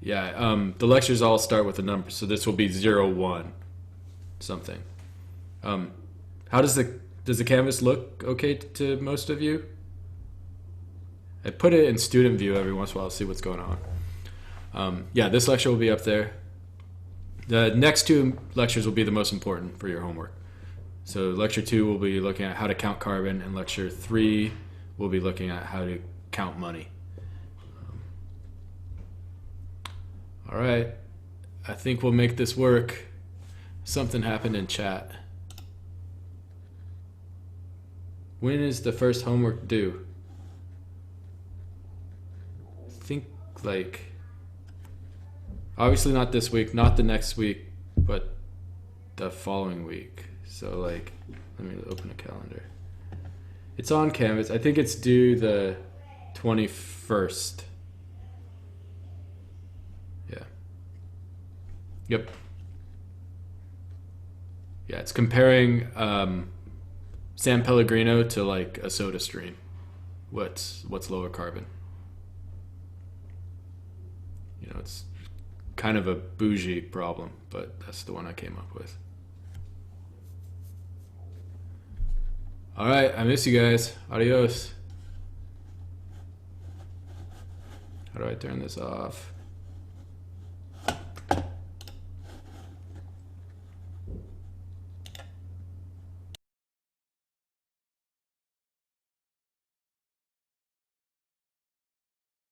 Yeah. The lectures all start with a number, so this will be 01 something. How does the canvas look okay to most of you? I put it in student view every once in a while to see what's going on. Yeah, this lecture will be up there. The next two lectures will be the most important for your homework. So lecture 2 will be looking at how to count carbon, and lecture 3 will be looking at how to count money. All right, I think we'll make this work. Something happened in chat. When is the first homework due? I think like, obviously not this week, not the next week, but the following week. So like, let me open a calendar. It's on Canvas. I think it's due the 21st. Yeah. Yep. Yeah, it's comparing San Pellegrino to like a soda stream. What's lower carbon? You know, it's kind of a bougie problem, but that's the one I came up with. All right, I miss you guys. Adios. How do I turn this off?